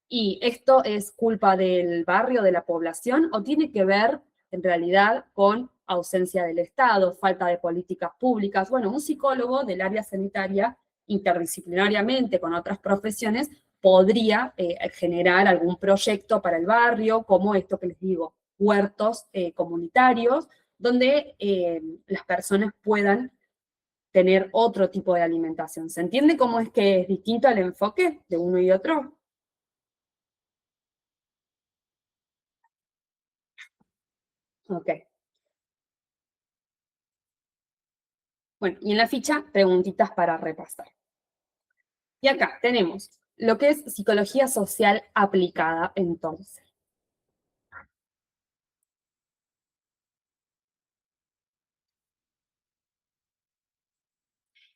¿Y esto es culpa del barrio, de la población, o tiene que ver, en realidad, con ausencia del Estado, falta de políticas públicas? Bueno, un psicólogo del área sanitaria, interdisciplinariamente con otras profesiones, podría generar algún proyecto para el barrio, como esto que les digo, huertos comunitarios, donde las personas puedan tener otro tipo de alimentación. ¿Se entiende cómo es que es distinto el enfoque de uno y otro? Ok. Bueno, y en la ficha, preguntitas para repasar. Y acá tenemos lo que es psicología social aplicada, entonces.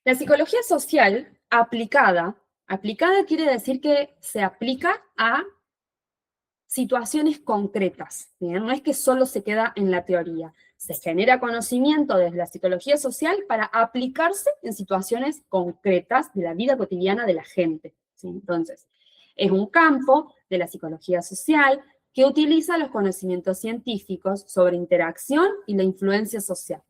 La psicología social aplicada quiere decir que se aplica a situaciones concretas, ¿bien? No es que solo se queda en la teoría. Se genera conocimiento desde la psicología social para aplicarse en situaciones concretas de la vida cotidiana de la gente, ¿sí? Entonces, es un campo de la psicología social que utiliza los conocimientos científicos sobre interacción y la influencia social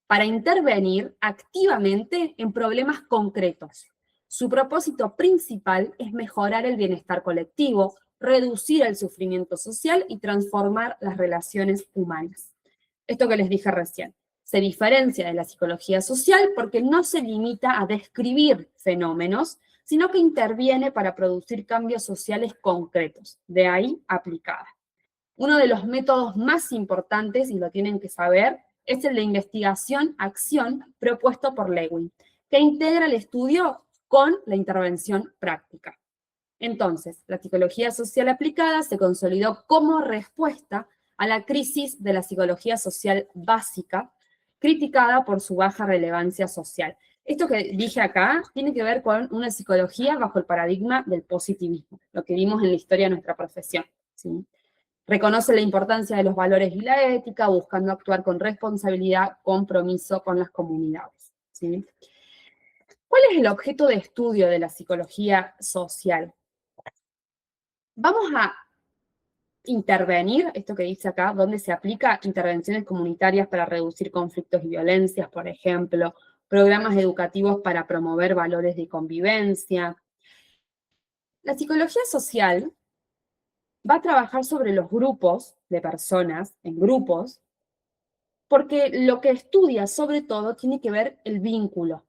para intervenir activamente en problemas concretos. Su propósito principal es mejorar el bienestar colectivo, reducir el sufrimiento social y transformar las relaciones humanas. Esto que les dije recién, se diferencia de la psicología social porque no se limita a describir fenómenos, sino que interviene para producir cambios sociales concretos, de ahí aplicada. Uno de los métodos más importantes, y lo tienen que saber, es el de investigación-acción propuesto por Lewin, que integra el estudio con la intervención práctica. Entonces, la psicología social aplicada se consolidó como respuesta a la crisis de la psicología social básica, criticada por su baja relevancia social. Esto que dije acá tiene que ver con una psicología bajo el paradigma del positivismo, lo que vimos en la historia de nuestra profesión, ¿sí? Reconoce la importancia de los valores y la ética, buscando actuar con responsabilidad, compromiso con las comunidades, ¿sí? ¿Cuál es el objeto de estudio de la psicología social? Vamos a intervenir, esto que dice acá, donde se aplica intervenciones comunitarias para reducir conflictos y violencias, por ejemplo, programas educativos para promover valores de convivencia. La psicología social va a trabajar sobre los grupos de personas, en grupos, porque lo que estudia sobre todo tiene que ver el vínculo.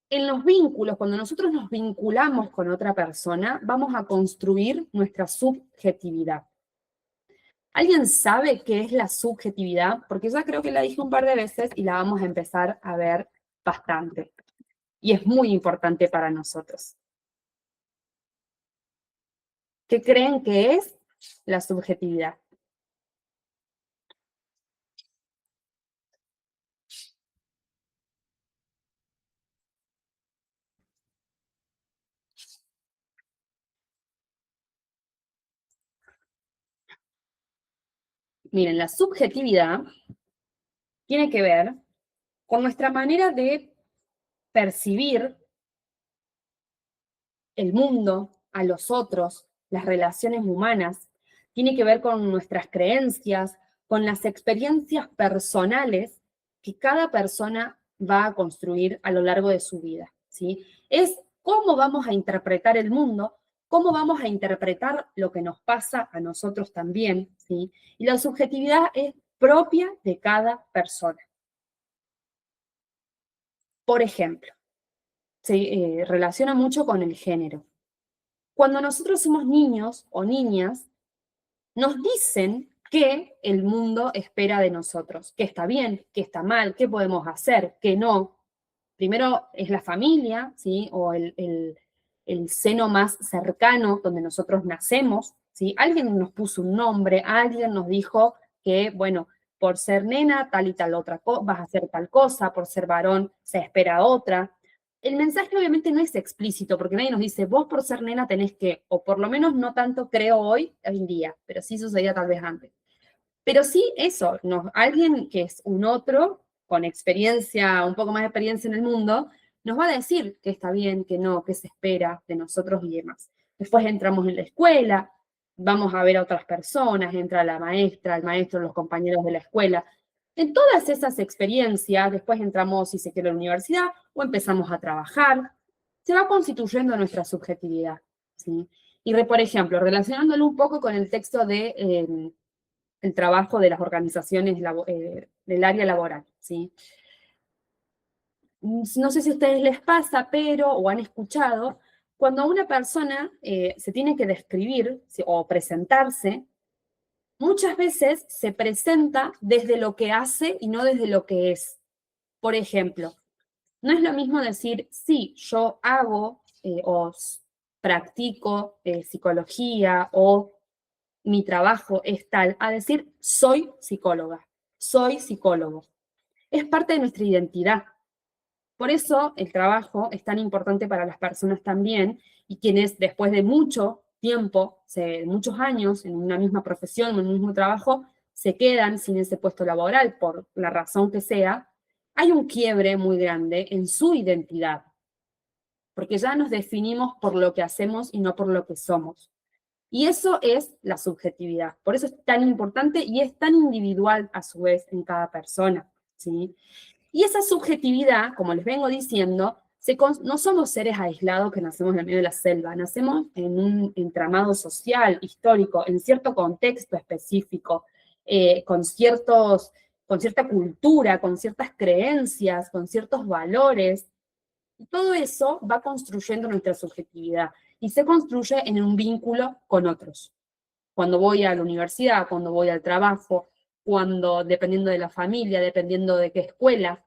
En los vínculos, cuando nosotros nos vinculamos con otra persona, vamos a construir nuestra subjetividad. ¿Alguien sabe qué es la subjetividad? Porque ya creo que la dije un par de veces y la vamos a empezar a ver bastante. Y es muy importante para nosotros. ¿Qué creen que es la subjetividad? Miren, la subjetividad tiene que ver con nuestra manera de percibir el mundo, a los otros, las relaciones humanas. Tiene que ver con nuestras creencias, con las experiencias personales que cada persona va a construir a lo largo de su vida, ¿sí? Es cómo vamos a interpretar el mundo, cómo vamos a interpretar lo que nos pasa a nosotros también, ¿sí? Y la subjetividad es propia de cada persona. Por ejemplo, se relaciona mucho con el género. Cuando nosotros somos niños o niñas, nos dicen qué el mundo espera de nosotros, qué está bien, qué está mal, qué podemos hacer, qué no. Primero es la familia, ¿sí? O el seno más cercano donde nosotros nacemos, ¿sí? Alguien nos puso un nombre, alguien nos dijo que, bueno, por ser nena, tal y tal otra cosa, vas a hacer tal cosa, por ser varón se espera otra. El mensaje obviamente no es explícito, porque nadie nos dice, vos por ser nena tenés que, o por lo menos no tanto creo hoy en día, pero sí sucedía tal vez antes. Pero sí eso, alguien que es un otro, con experiencia, un poco más de experiencia en el mundo, nos va a decir que está bien, que no, que se espera de nosotros y demás. Después entramos en la escuela, vamos a ver a otras personas, entra la maestra, el maestro, los compañeros de la escuela. En todas esas experiencias, después entramos, si se quiere, a la universidad o empezamos a trabajar, se va constituyendo nuestra subjetividad, ¿sí? Y, por ejemplo, relacionándolo un poco con el texto de el trabajo de las organizaciones del área laboral, ¿sí? No sé si a ustedes les pasa, pero, o han escuchado, cuando una persona se tiene que describir, ¿sí? O presentarse, muchas veces se presenta desde lo que hace y no desde lo que es. Por ejemplo, no es lo mismo decir, sí, yo hago practico psicología o mi trabajo es tal, a decir, soy psicóloga, soy psicólogo. Es parte de nuestra identidad. Por eso el trabajo es tan importante para las personas también, y quienes después de mucho tiempo, muchos años en una misma profesión, en un mismo trabajo, se quedan sin ese puesto laboral por la razón que sea, hay un quiebre muy grande en su identidad, porque ya nos definimos por lo que hacemos y no por lo que somos. Y eso es la subjetividad. Por eso es tan importante y es tan individual a su vez en cada persona, ¿sí? Y esa subjetividad, como les vengo diciendo, no somos seres aislados que nacemos en el medio de la selva, nacemos en un entramado social, histórico, en cierto contexto específico, con cierta cultura, con ciertas creencias, con ciertos valores. Y todo eso va construyendo nuestra subjetividad y se construye en un vínculo con otros. Cuando voy a la universidad, cuando voy al trabajo, dependiendo de la familia, dependiendo de qué escuela.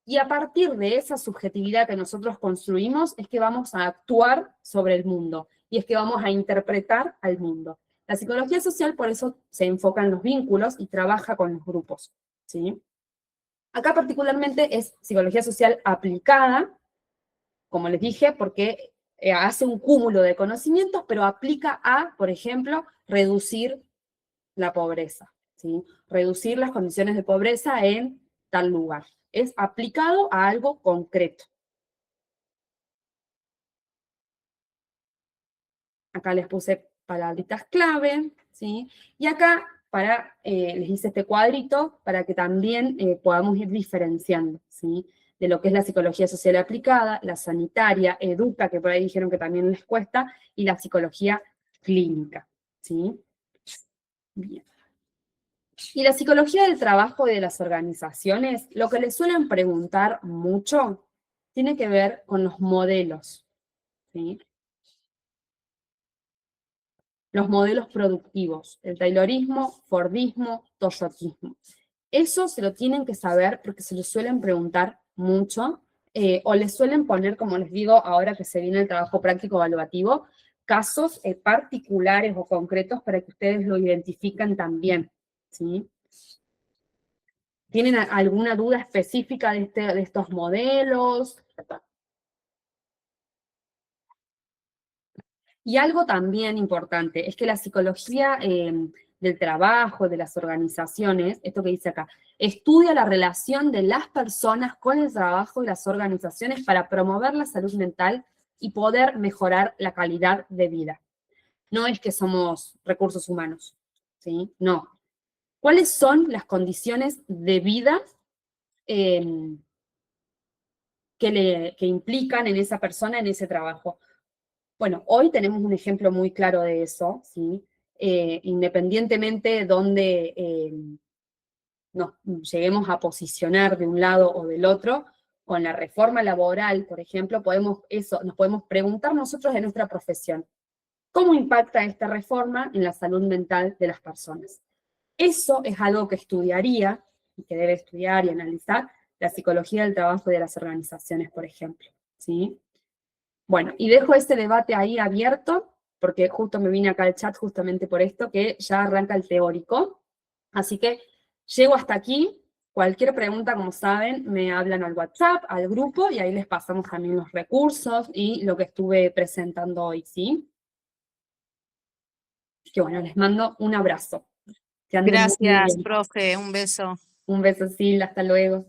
Y a partir de esa subjetividad que nosotros construimos es que vamos a actuar sobre el mundo y es que vamos a interpretar al mundo. La psicología social por eso se enfoca en los vínculos y trabaja con los grupos, ¿sí? Acá particularmente es psicología social aplicada, como les dije, porque hace un cúmulo de conocimientos, pero aplica a, por ejemplo, reducir la pobreza, ¿sí? Reducir las condiciones de pobreza en tal lugar. Es aplicado a algo concreto. Acá les puse palabritas clave, ¿sí? Y acá les hice este cuadrito para que también podamos ir diferenciando, ¿sí? De lo que es la psicología social aplicada, la sanitaria, educa, que por ahí dijeron que también les cuesta, y la psicología clínica, ¿sí? Bien. Y la psicología del trabajo de las organizaciones, lo que les suelen preguntar mucho, tiene que ver con los modelos, ¿sí? Los modelos productivos, el taylorismo, fordismo, toyotismo. Eso se lo tienen que saber porque se lo suelen preguntar mucho, o les suelen poner, como les digo, ahora que se viene el trabajo práctico evaluativo, casos particulares o concretos para que ustedes lo identifiquen también, ¿sí? ¿Tienen alguna duda específica de estos modelos? Y algo también importante es que la psicología del trabajo, de las organizaciones, esto que dice acá, estudia la relación de las personas con el trabajo y las organizaciones para promover la salud mental y poder mejorar la calidad de vida. No es que somos recursos humanos, ¿sí? No. ¿Cuáles son las condiciones de vida que implican en esa persona, en ese trabajo? Bueno, hoy tenemos un ejemplo muy claro de eso, ¿sí? Independientemente de donde nos lleguemos a posicionar de un lado o del otro, con la reforma laboral, por ejemplo, nos podemos preguntar nosotros en nuestra profesión, ¿cómo impacta esta reforma en la salud mental de las personas? Eso es algo que estudiaría, y que debe estudiar y analizar, la psicología del trabajo de las organizaciones, por ejemplo, ¿sí? Bueno, y dejo este debate ahí abierto, porque justo me vine acá al chat justamente por esto, que ya arranca el teórico. Así que llego hasta aquí. Cualquier pregunta, como saben, me hablan al WhatsApp, al grupo, y ahí les pasamos también los recursos y lo que estuve presentando hoy, ¿sí? Que bueno, les mando un abrazo. Que anden muy Gracias, bien. profe, un beso. Un beso, Sil, hasta luego.